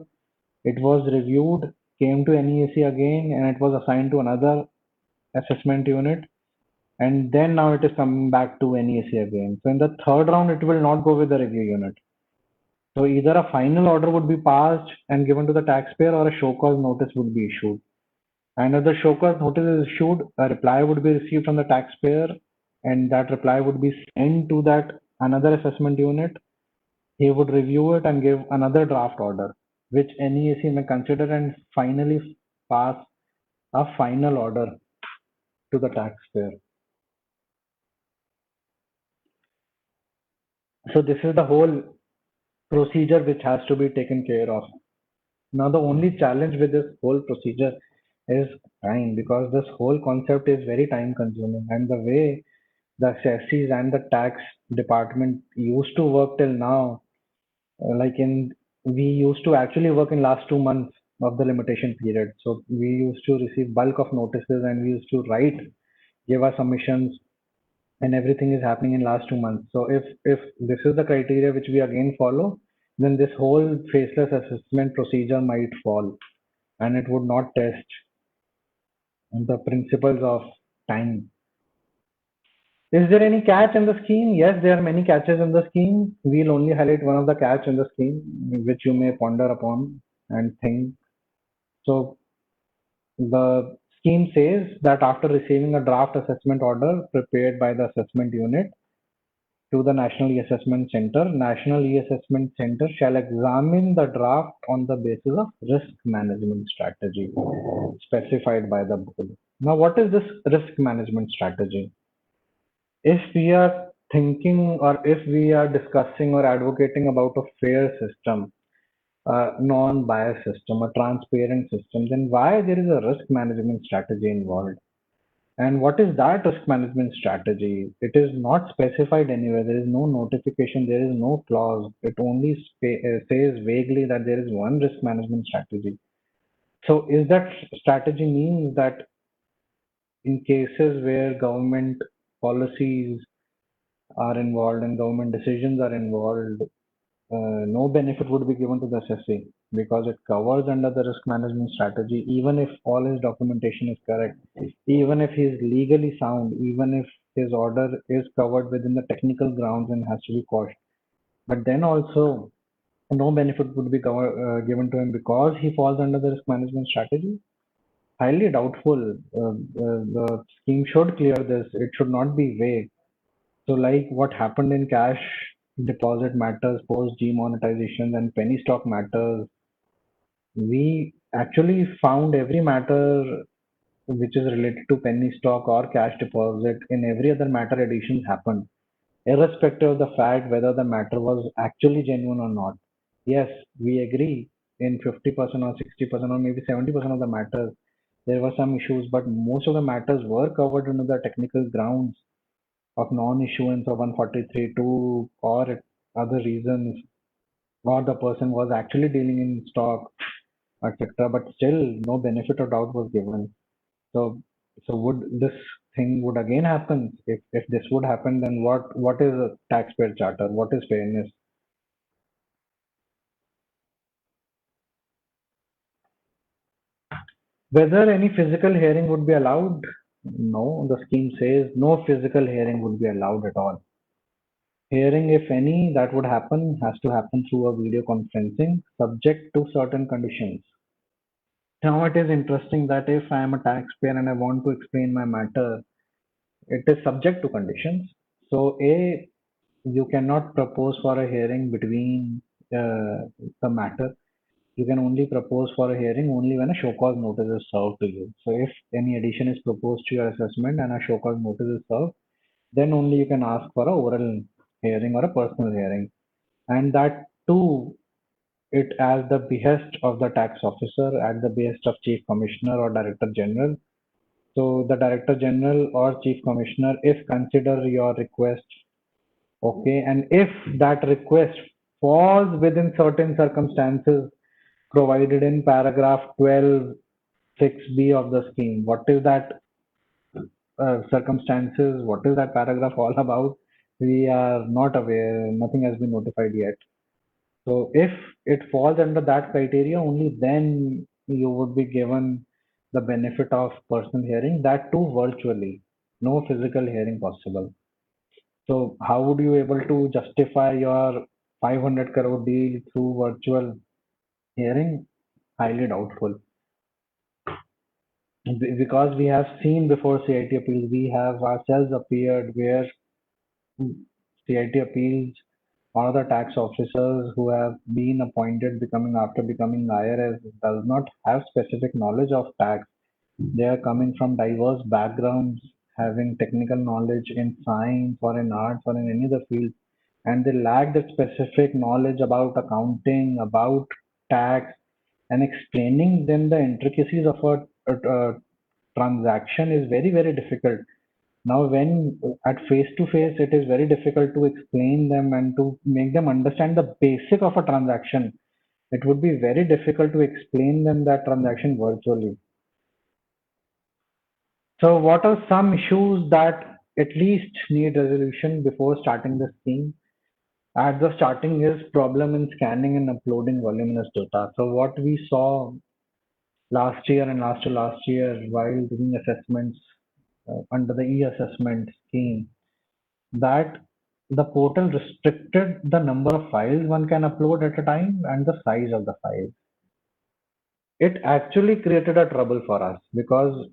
it was reviewed, came to NEAC again, and it was assigned to another assessment unit, and then now it is coming back to NEAC again. So in the third round, it will not go with the review unit. So either a final order would be passed and given to the taxpayer, or a show cause notice would be issued. And if the show cause notice is issued, a reply would be received from the taxpayer, and that reply would be sent to that another assessment unit. He would review it and give another draft order, which NEAC may consider and finally pass a final order to the taxpayer. So this is the whole procedure which has to be taken care of. Now the only challenge with this whole procedure is time, because this whole concept is very time consuming, and the way the SECs and the tax department used to work till now, we used to actually work in last 2 months of the limitation period. So we used to receive bulk of notices and we used to give our submissions, and everything is happening in last 2 months. So if this is the criteria which we again follow, then this whole faceless assessment procedure might fall, and it would not test the principles of time. Is there any catch in the scheme? Yes, there are many catches in the scheme. We'll only highlight one of the catch in the scheme, which you may ponder upon and think. So the scheme says that after receiving a draft assessment order prepared by the assessment unit to the National E-Assessment Center, National E-Assessment Center shall examine the draft on the basis of risk management strategy specified by the board. Now, what is this risk management strategy? If we are thinking, or if we are discussing or advocating about a fair system, a non-biased system, a transparent system, then why there is a risk management strategy involved? And what is that risk management strategy? It is not specified anywhere. There is no notification. There is no clause. It only says vaguely that there is one risk management strategy. So is that strategy means that in cases where government policies are involved and government decisions are involved, no benefit would be given to the SSC because it covers under the risk management strategy, even if all his documentation is correct, even if he is legally sound, even if his order is covered within the technical grounds and has to be quashed. But then also, no benefit would be given to him because he falls under the risk management strategy. Highly doubtful. The scheme should clear this. It should not be vague. So like what happened in cash deposit matters, post demonetization and penny stock matters, we actually found every matter which is related to penny stock or cash deposit in every other matter additions happened, irrespective of the fact whether the matter was actually genuine or not. Yes, we agree in 50% or 60% or maybe 70% of the matters there were some issues, but most of the matters were covered under the technical grounds of non-issuance of 143(2) or other reasons, or the person was actually dealing in stock, etc. But still, no benefit of doubt was given. So, would this thing would again happen? If this would happen, then what is a taxpayer charter? What is fairness? Whether any physical hearing would be allowed? No, the scheme says no physical hearing would be allowed at all. Hearing, if any, that would happen has to happen through a video conferencing subject to certain conditions. Now it is interesting that if I am a taxpayer and I want to explain my matter, it is subject to conditions. So A, you cannot propose for a hearing between the matter. You can only propose for a hearing only when a show cause notice is served to you. So if any addition is proposed to your assessment and a show cause notice is served, then only you can ask for a oral hearing or a personal hearing. And that too, it as the behest of the tax officer, at the behest of chief commissioner or director general. So the director general or chief commissioner, if consider your request, okay, and if that request falls within certain circumstances provided in paragraph 12 6b of the scheme. What is that circumstances? What is that paragraph all about? We are not aware. Nothing has been notified yet. So if it falls under that criteria, only then you would be given the benefit of personal hearing, that too virtually. No physical hearing possible. So how would you able to justify your 500 crore deal through virtual hearing? Highly doubtful. Because we have seen before CIT appeals, we have ourselves appeared where CIT appeals, one of the tax officers who have been appointed becoming after becoming IRS does not have specific knowledge of tax. They are coming from diverse backgrounds, having technical knowledge in science or in arts or in any other field, and they lack the specific knowledge about accounting, about tax, and explaining them the intricacies of a transaction is very, very difficult. Now, when at face to face, it is very difficult to explain them and to make them understand the basic of a transaction. It would be very difficult to explain them that transaction virtually. So, what are some issues that at least need resolution before starting the scheme? At the starting is problem in scanning and uploading voluminous data. So, what we saw last year and last to last year while doing assessments under the e-assessment scheme, that the portal restricted the number of files one can upload at a time and the size of the files. It actually created a trouble for us because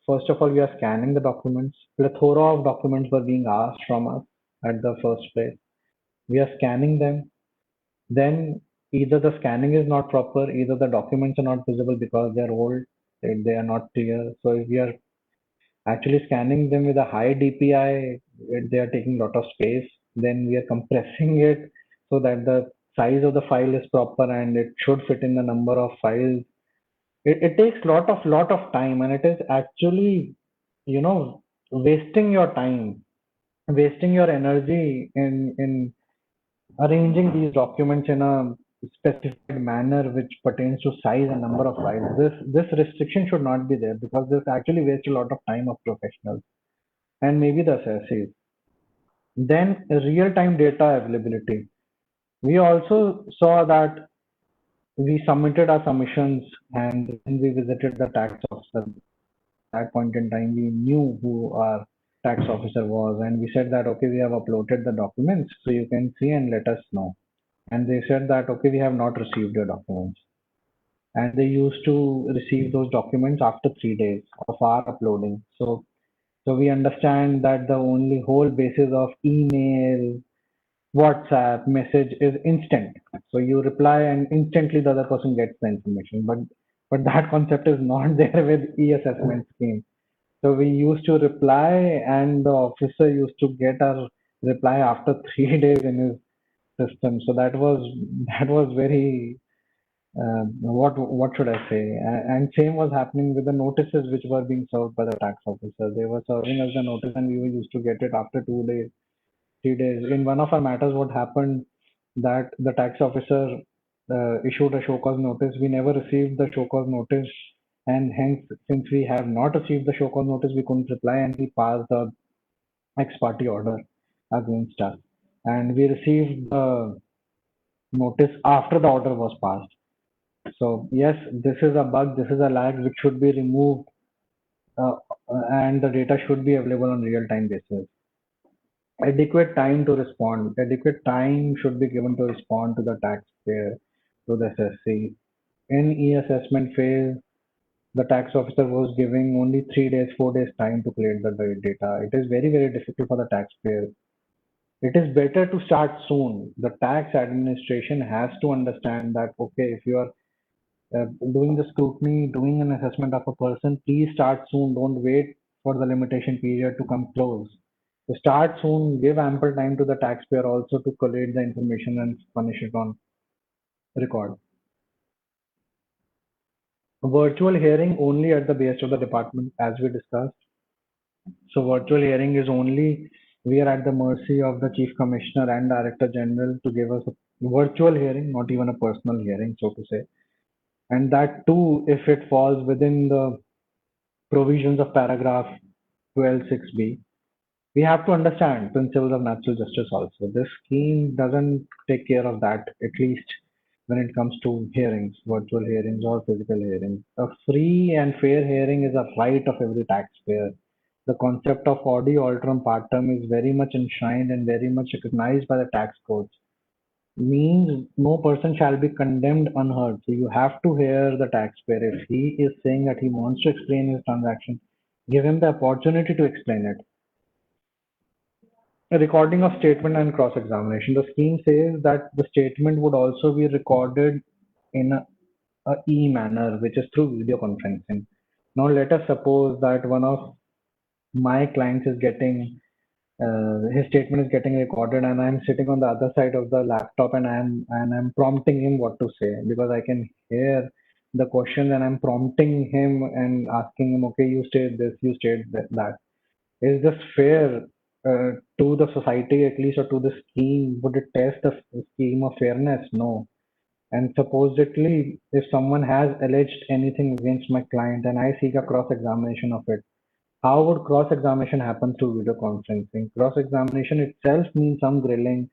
first of all, we are scanning the documents. Plethora of documents were being asked from us at the first place. We are scanning them. Then either the scanning is not proper, either the documents are not visible because they're old, they are not clear. So if we are actually scanning them with a high DPI, they are taking a lot of space. Then we are compressing it so that the size of the file is proper and it should fit in the number of files. It takes lot of time, and it is actually, wasting your time, wasting your energy in arranging these documents in a specified manner which pertains to size and number of files. This restriction should not be there because this actually wastes a lot of time of professionals and maybe the assessees. Then real-time data availability. We also saw that we submitted our submissions and when we visited the tax officer. At that point in time, we knew who our tax officer was, and we said that okay, we have uploaded the documents, so you can see and let us know. And they said that okay, we have not received your documents, and they used to receive those documents after 3 days of our uploading. So we understand that the only whole basis of email, WhatsApp message is instant. So you reply and instantly the other person gets the information. But that concept is not there with e-assessment scheme. So we used to reply and the officer used to get our reply after 3 days in his system. So that was very what should I say? And same was happening with the notices which were being served by the tax officer. They were serving us the notice and we were used to get it after 2 days, 3 days. In one of our matters, what happened that the tax officer issued a show cause notice. We never received the show cause notice, and hence, since we have not received the show cause notice, we couldn't reply, and he passed the ex parte order against us. And we received the notice after the order was passed. So yes, this is a bug, this is a lag which should be removed, uh, and the data should be available on real-time basis. Adequate time to respond. Adequate time should be given to respond to the taxpayer, to the SSC. In e-assessment phase, the tax officer was giving only 3 days, 4 days time to collect the data. It is very, very difficult for the taxpayer. It is better to start soon. The tax administration has to understand that, okay, if you are doing the scrutiny, doing an assessment of a person, please start soon. Don't wait for the limitation period to come close. So start soon, give ample time to the taxpayer also to collate the information and punish it on record. Virtual hearing only at the behest of the department, as we discussed. So virtual hearing is only, we are at the mercy of the Chief Commissioner and Director General to give us a virtual hearing, not even a personal hearing, so to say. And that too, if it falls within the provisions of paragraph 12(6)(b). We have to understand principles of natural justice also. This scheme doesn't take care of that, at least when it comes to hearings, virtual hearings or physical hearings. A free and fair hearing is a right of every taxpayer. The concept of audi alteram partem is very much enshrined and very much recognized by the tax codes. Means no person shall be condemned unheard. So you have to hear the taxpayer. If he is saying that he wants to explain his transaction, give him the opportunity to explain it. A recording of statement and cross-examination. The scheme says that the statement would also be recorded in a e-manner, which is through video conferencing. Now let us suppose that one of my clients is getting his statement is getting recorded, and I'm sitting on the other side of the laptop, and I'm prompting him what to say, because I can hear the question, and I'm prompting him and asking him, okay, you state this, you state that. Is this fair to the society, at least, or to the scheme? Would it test the scheme of fairness? No. And supposedly, if someone has alleged anything against my client and I seek a cross-examination of it, how would cross-examination happen through video conferencing? Cross-examination itself means some grilling,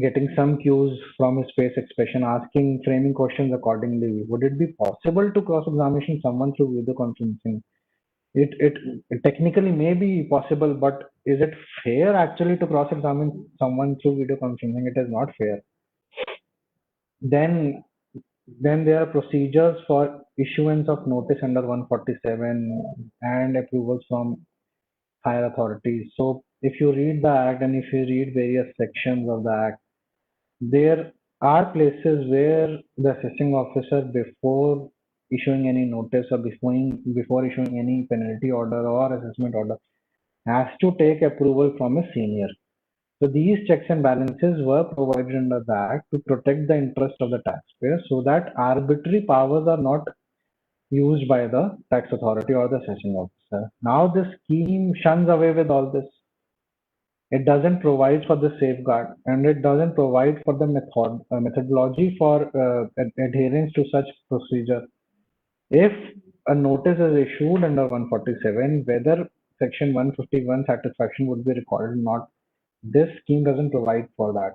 getting some cues from his face expression, asking, framing questions accordingly. Would it be possible to cross-examination someone through video conferencing? It technically may be possible, but is it fair actually to cross-examine someone through video conferencing? It is not fair. Then there are procedures for issuance of notice under 147 and approvals from higher authorities. So if you read the act and if you read various sections of the act, there are places where the assessing officer, before issuing any notice or before issuing any penalty order or assessment order, has to take approval from a senior. So these checks and balances were provided under the Act to protect the interest of the taxpayer, so that arbitrary powers are not used by the tax authority or the assessing officer. Now this scheme shuns away with all this. It doesn't provide for the safeguard, and it doesn't provide for the methodology for adherence to such procedure. If a notice is issued under 147, whether section 151 satisfaction would be recorded or not, this scheme doesn't provide for that.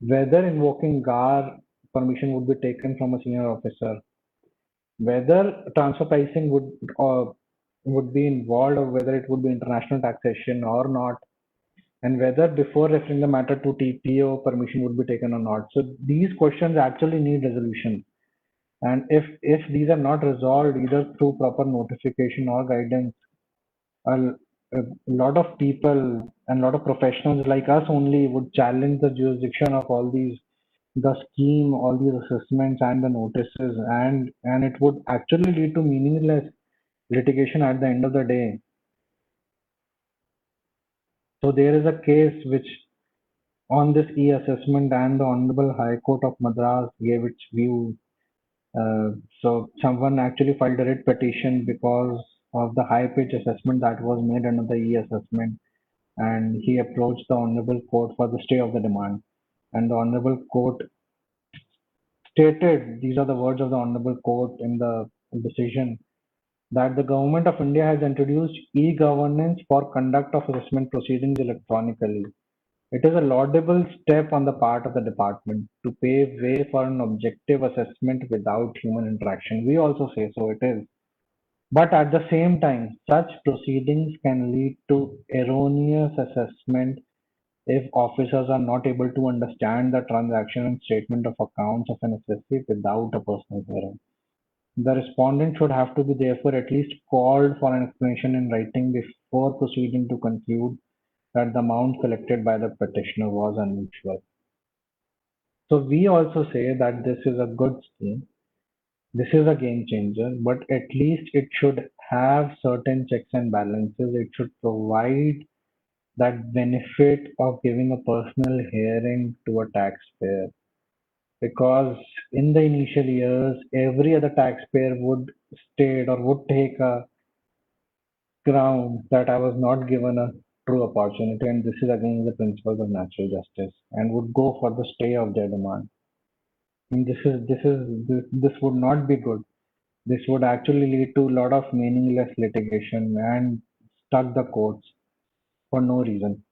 Whether invoking GAR permission would be taken from a senior officer, whether transfer pricing would be involved, or whether it would be international taxation or not, and whether before referring the matter to TPO permission would be taken or not. So these questions actually need resolution. And if these are not resolved either through proper notification or guidance, a lot of people and a lot of professionals like us only would challenge the jurisdiction of all these, the scheme, all these assessments and the notices, and it would actually lead to meaningless litigation at the end of the day. So there is a case which on this e-assessment, and the Honorable High Court of Madras gave its view. So someone actually filed a writ petition because of the high pitch assessment that was made under the e-assessment, and he approached the Honorable Court for the stay of the demand. And the Honorable Court stated, these are the words of the Honorable Court in the decision, that the Government of India has introduced e-governance for conduct of assessment proceedings electronically. It is a laudable step on the part of the department to pave way for an objective assessment without human interaction. We also say so, it is. But at the same time, such proceedings can lead to erroneous assessment if officers are not able to understand the transaction and statement of accounts of an assessee without a personal hearing. The respondent should have to be therefore at least called for an explanation in writing before proceeding to conclude that the amount collected by the petitioner was unusual. So we also say that this is a good scheme. This is a game changer, but at least it should have certain checks and balances. It should provide that benefit of giving a personal hearing to a taxpayer. Because in the initial years, every other taxpayer would state or would take a ground that I was not given a true opportunity, and this is against the principles of natural justice, and would go for the stay of their demand. And this would not be good. This would actually lead to a lot of meaningless litigation and stuck the courts for no reason.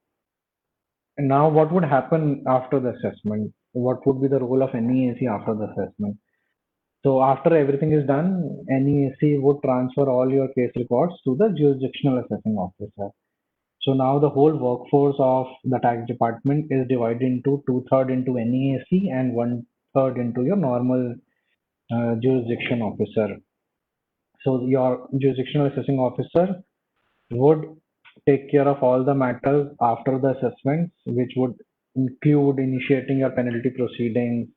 And now, what would happen after the assessment? What would be the role of NEAC after the assessment? So after everything is done, NEAC would transfer all your case records to the jurisdictional assessing officer. So now the whole workforce of the tax department is divided into two-thirds into NEAC and one-third into your normal jurisdiction officer. So your jurisdictional assessing officer would take care of all the matters after the assessments, which would include initiating your penalty proceedings,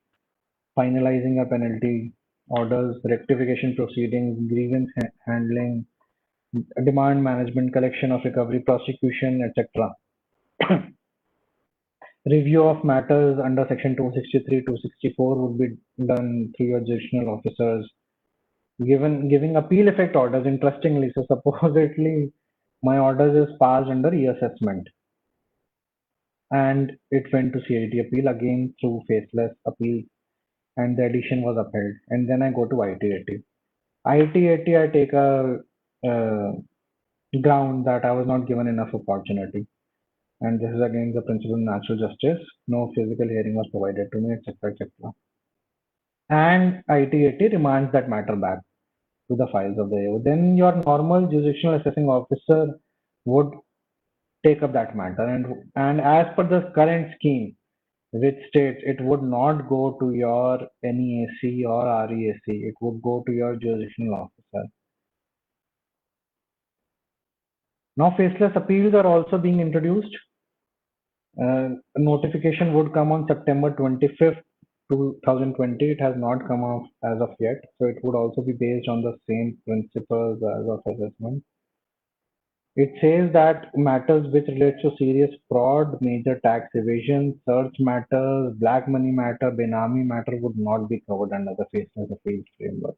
finalizing your penalty orders, rectification proceedings, grievance handling, demand management, collection of recovery, prosecution, etc. Review of matters under section 263, 264 would be done through your jurisdictional officers. Giving appeal effect orders, interestingly, so supposedly my orders is passed under e-assessment and it went to CIT appeal again through faceless appeal and the addition was upheld. And then I go to ITAT. ITAT, I take a ground that I was not given enough opportunity. And this is against the principle of natural justice. No physical hearing was provided to me, etc. etc. And ITAT remands that matter back to the files of the AO. Then your normal jurisdictional assessing officer would take up that matter. And as per the current scheme, which states it would not go to your NEAC or REAC, it would go to your jurisdictional officer. Now faceless appeals are also being introduced. Notification would come on September 25th, 2020. It has not come off as of yet. So it would also be based on the same principles as of assessment. It says that matters which relate to serious fraud, major tax evasion, search matters, black money matter, Benami matter would not be covered under the faceless appeals framework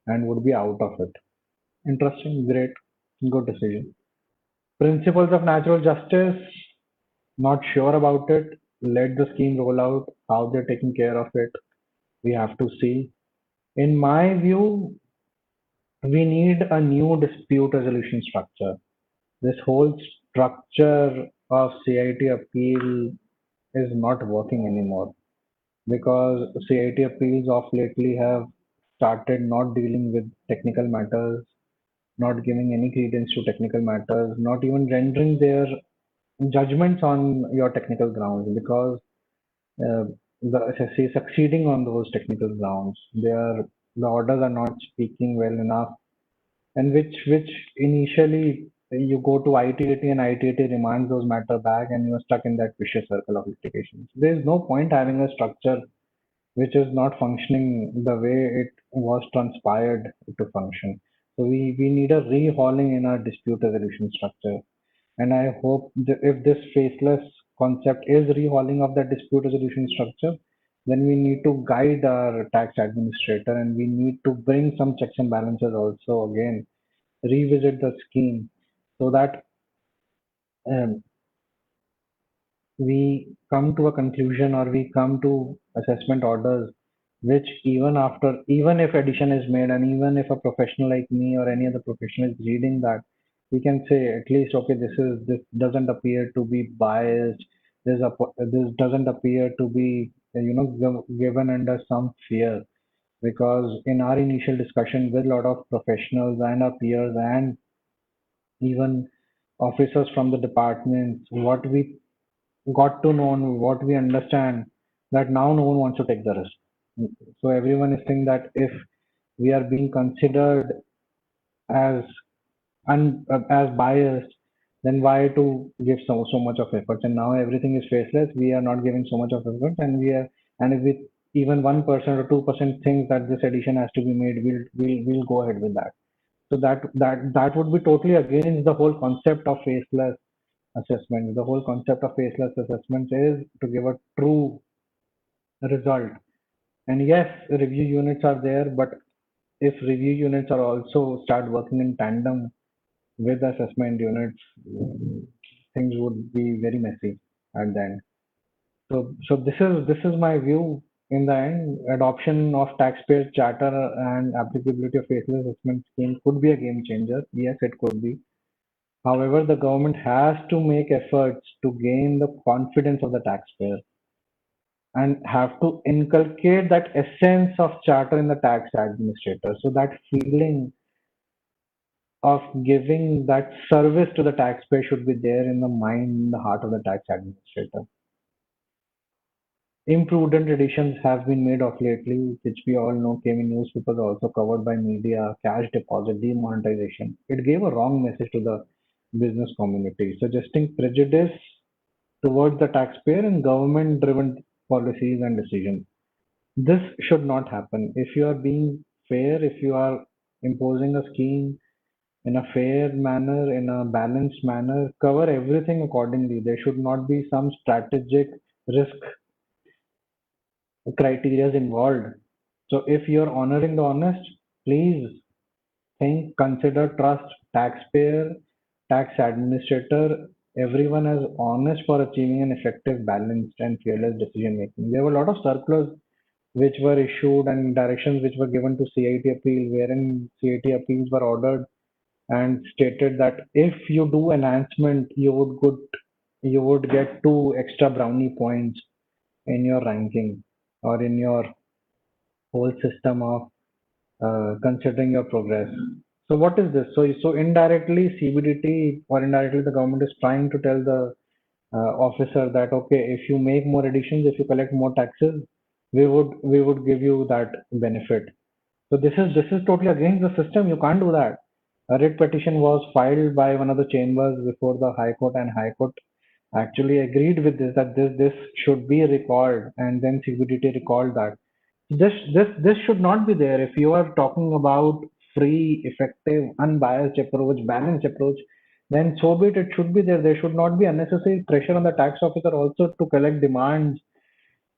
and would be out of it. Interesting, great, good decision. Principles of natural justice, not sure about it. Let the scheme roll out, how they're taking care of it. We have to see. In my view, we need a new dispute resolution structure. This whole structure of CIT appeal is not working anymore because CIT appeals of lately have started not dealing with technical matters, not giving any credence to technical matters, not even rendering their judgments on your technical grounds because uh, the SSC is succeeding on those technical grounds. The orders are not speaking well enough, and which initially you go to ITAT and ITAT remands those matter back, and you're stuck in that vicious circle of litigation. So there is no point having a structure which is not functioning the way it was transpired to function. So we need a rehauling in our dispute resolution structure. And I hope that if this faceless concept is rehauling of that dispute resolution structure, then we need to guide our tax administrator and we need to bring some checks and balances also again, revisit the scheme so that um, we come to a conclusion or we come to assessment orders which even if addition is made and even if a professional like me or any other professional is reading that, we can say at least, okay, this doesn't appear to be biased, this doesn't appear to be given under some fear, because in our initial discussion with a lot of professionals and our peers and even officers from the departments, what we got to know and what we understand, that now no one wants to take the risk. So everyone is saying that if we are being considered as as biased, then why to give so much of effort? And now everything is faceless. We are not giving so much of effort, and we are, and if we, even 1% or 2% thinks that this edition has to be made, we'll go ahead with that. So that would be totally against the whole concept of faceless assessment. The whole concept of faceless assessment is to give a true result. And yes, review units are there, but if review units are also start working in tandem with assessment units, things would be very messy at the end. So this is my view. In the end, adoption of taxpayer charter and applicability of faceless assessment scheme could be a game changer. Yes, it could be. However, the government has to make efforts to gain the confidence of the taxpayer and have to inculcate that essence of charter in the tax administrator. So that feeling of giving that service to the taxpayer should be there in the mind, in the heart of the tax administrator. Imprudent additions have been made of lately, which we all know came in newspapers, also covered by media, cash deposit, demonetization. It gave a wrong message to the business community, suggesting prejudice towards the taxpayer and government driven policies and decisions. This should not happen. If you are being fair, if you are imposing a scheme in a fair manner, in a balanced manner, cover everything accordingly. There should not be some strategic risk criteria involved. So if you're honoring the honest, please think, consider, trust taxpayer, tax administrator, everyone as honest for achieving an effective, balanced, and fearless decision making. There were a lot of circulars which were issued and directions which were given to CIT appeal, wherein CIT appeals were ordered and stated that if you do enhancement, you would get 2 extra brownie points in your ranking or in your whole system of considering your progress. So what is this? So indirectly CBDT or indirectly the government is trying to tell the officer that okay, if you make more additions, if you collect more taxes, we would give you that benefit. So this is totally against the system. You can't do that. A writ petition was filed by one of the chambers before the High Court, and High Court actually agreed with this, that this should be recalled, and then CBDT recalled that. This should not be there. If you are talking about free, effective, unbiased approach, balanced approach, then so be it. It should be there. There should not be unnecessary pressure on the tax officer also to collect demands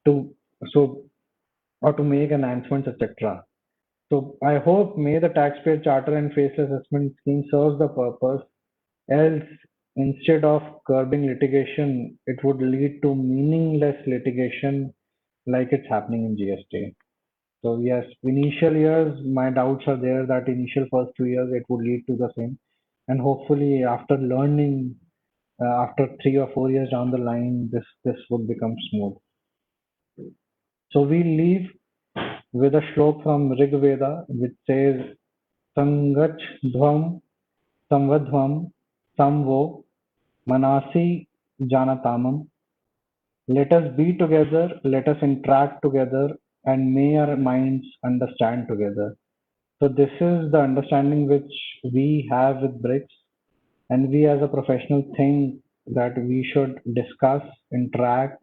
to so or to make enhancements, etc. So I hope may the taxpayer charter and faceless assessment scheme serves the purpose. Else, instead of curbing litigation, it would lead to meaningless litigation like it's happening in GST. So yes, initial years, my doubts are there that initial first 2 years it would lead to the same, and hopefully after learning, after 3 or 4 years down the line, this would become smooth. So we leave with a shlok from Rig Veda, which says Sangach Dhvam Samvadhvam Samvo Manasi Janatamam. Let us be together, let us interact together, and may our minds understand together. So this is the understanding which we have with BRICS, and we as a professional think that we should discuss, interact,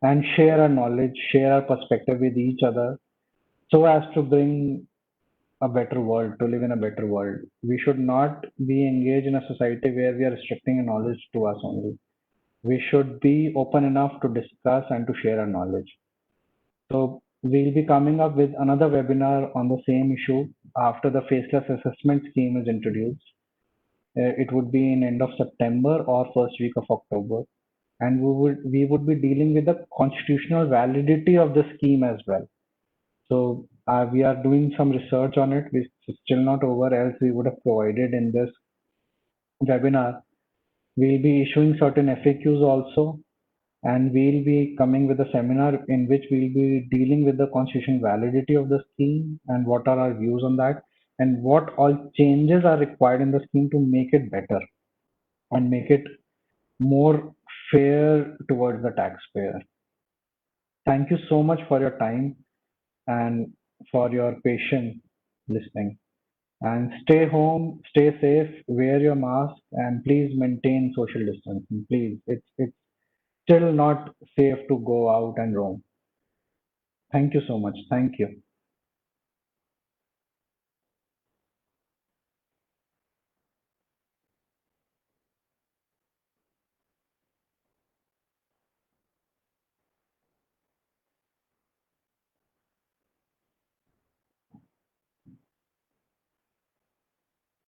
and share our knowledge, share our perspective with each other, so as to bring a better world, to live in a better world. We should not be engaged in a society where we are restricting knowledge to us only. We should be open enough to discuss and to share our knowledge. So we'll be coming up with another webinar on the same issue after the faceless assessment scheme is introduced. It would be in end of September or first week of October. And we would be dealing with the constitutional validity of the scheme as well. So we are doing some research on it. It's still not over, else we would have provided in this webinar. We'll be issuing certain FAQs also, and we'll be coming with a seminar in which we'll be dealing with the constitutional validity of the scheme and what are our views on that, and what all changes are required in the scheme to make it better and make it more fair towards the taxpayer. Thank you so much for your time and for your patient listening. And stay home, stay safe, wear your mask, and please maintain social distancing. Please, it's still not safe to go out and roam. Thank you so much. Thank you.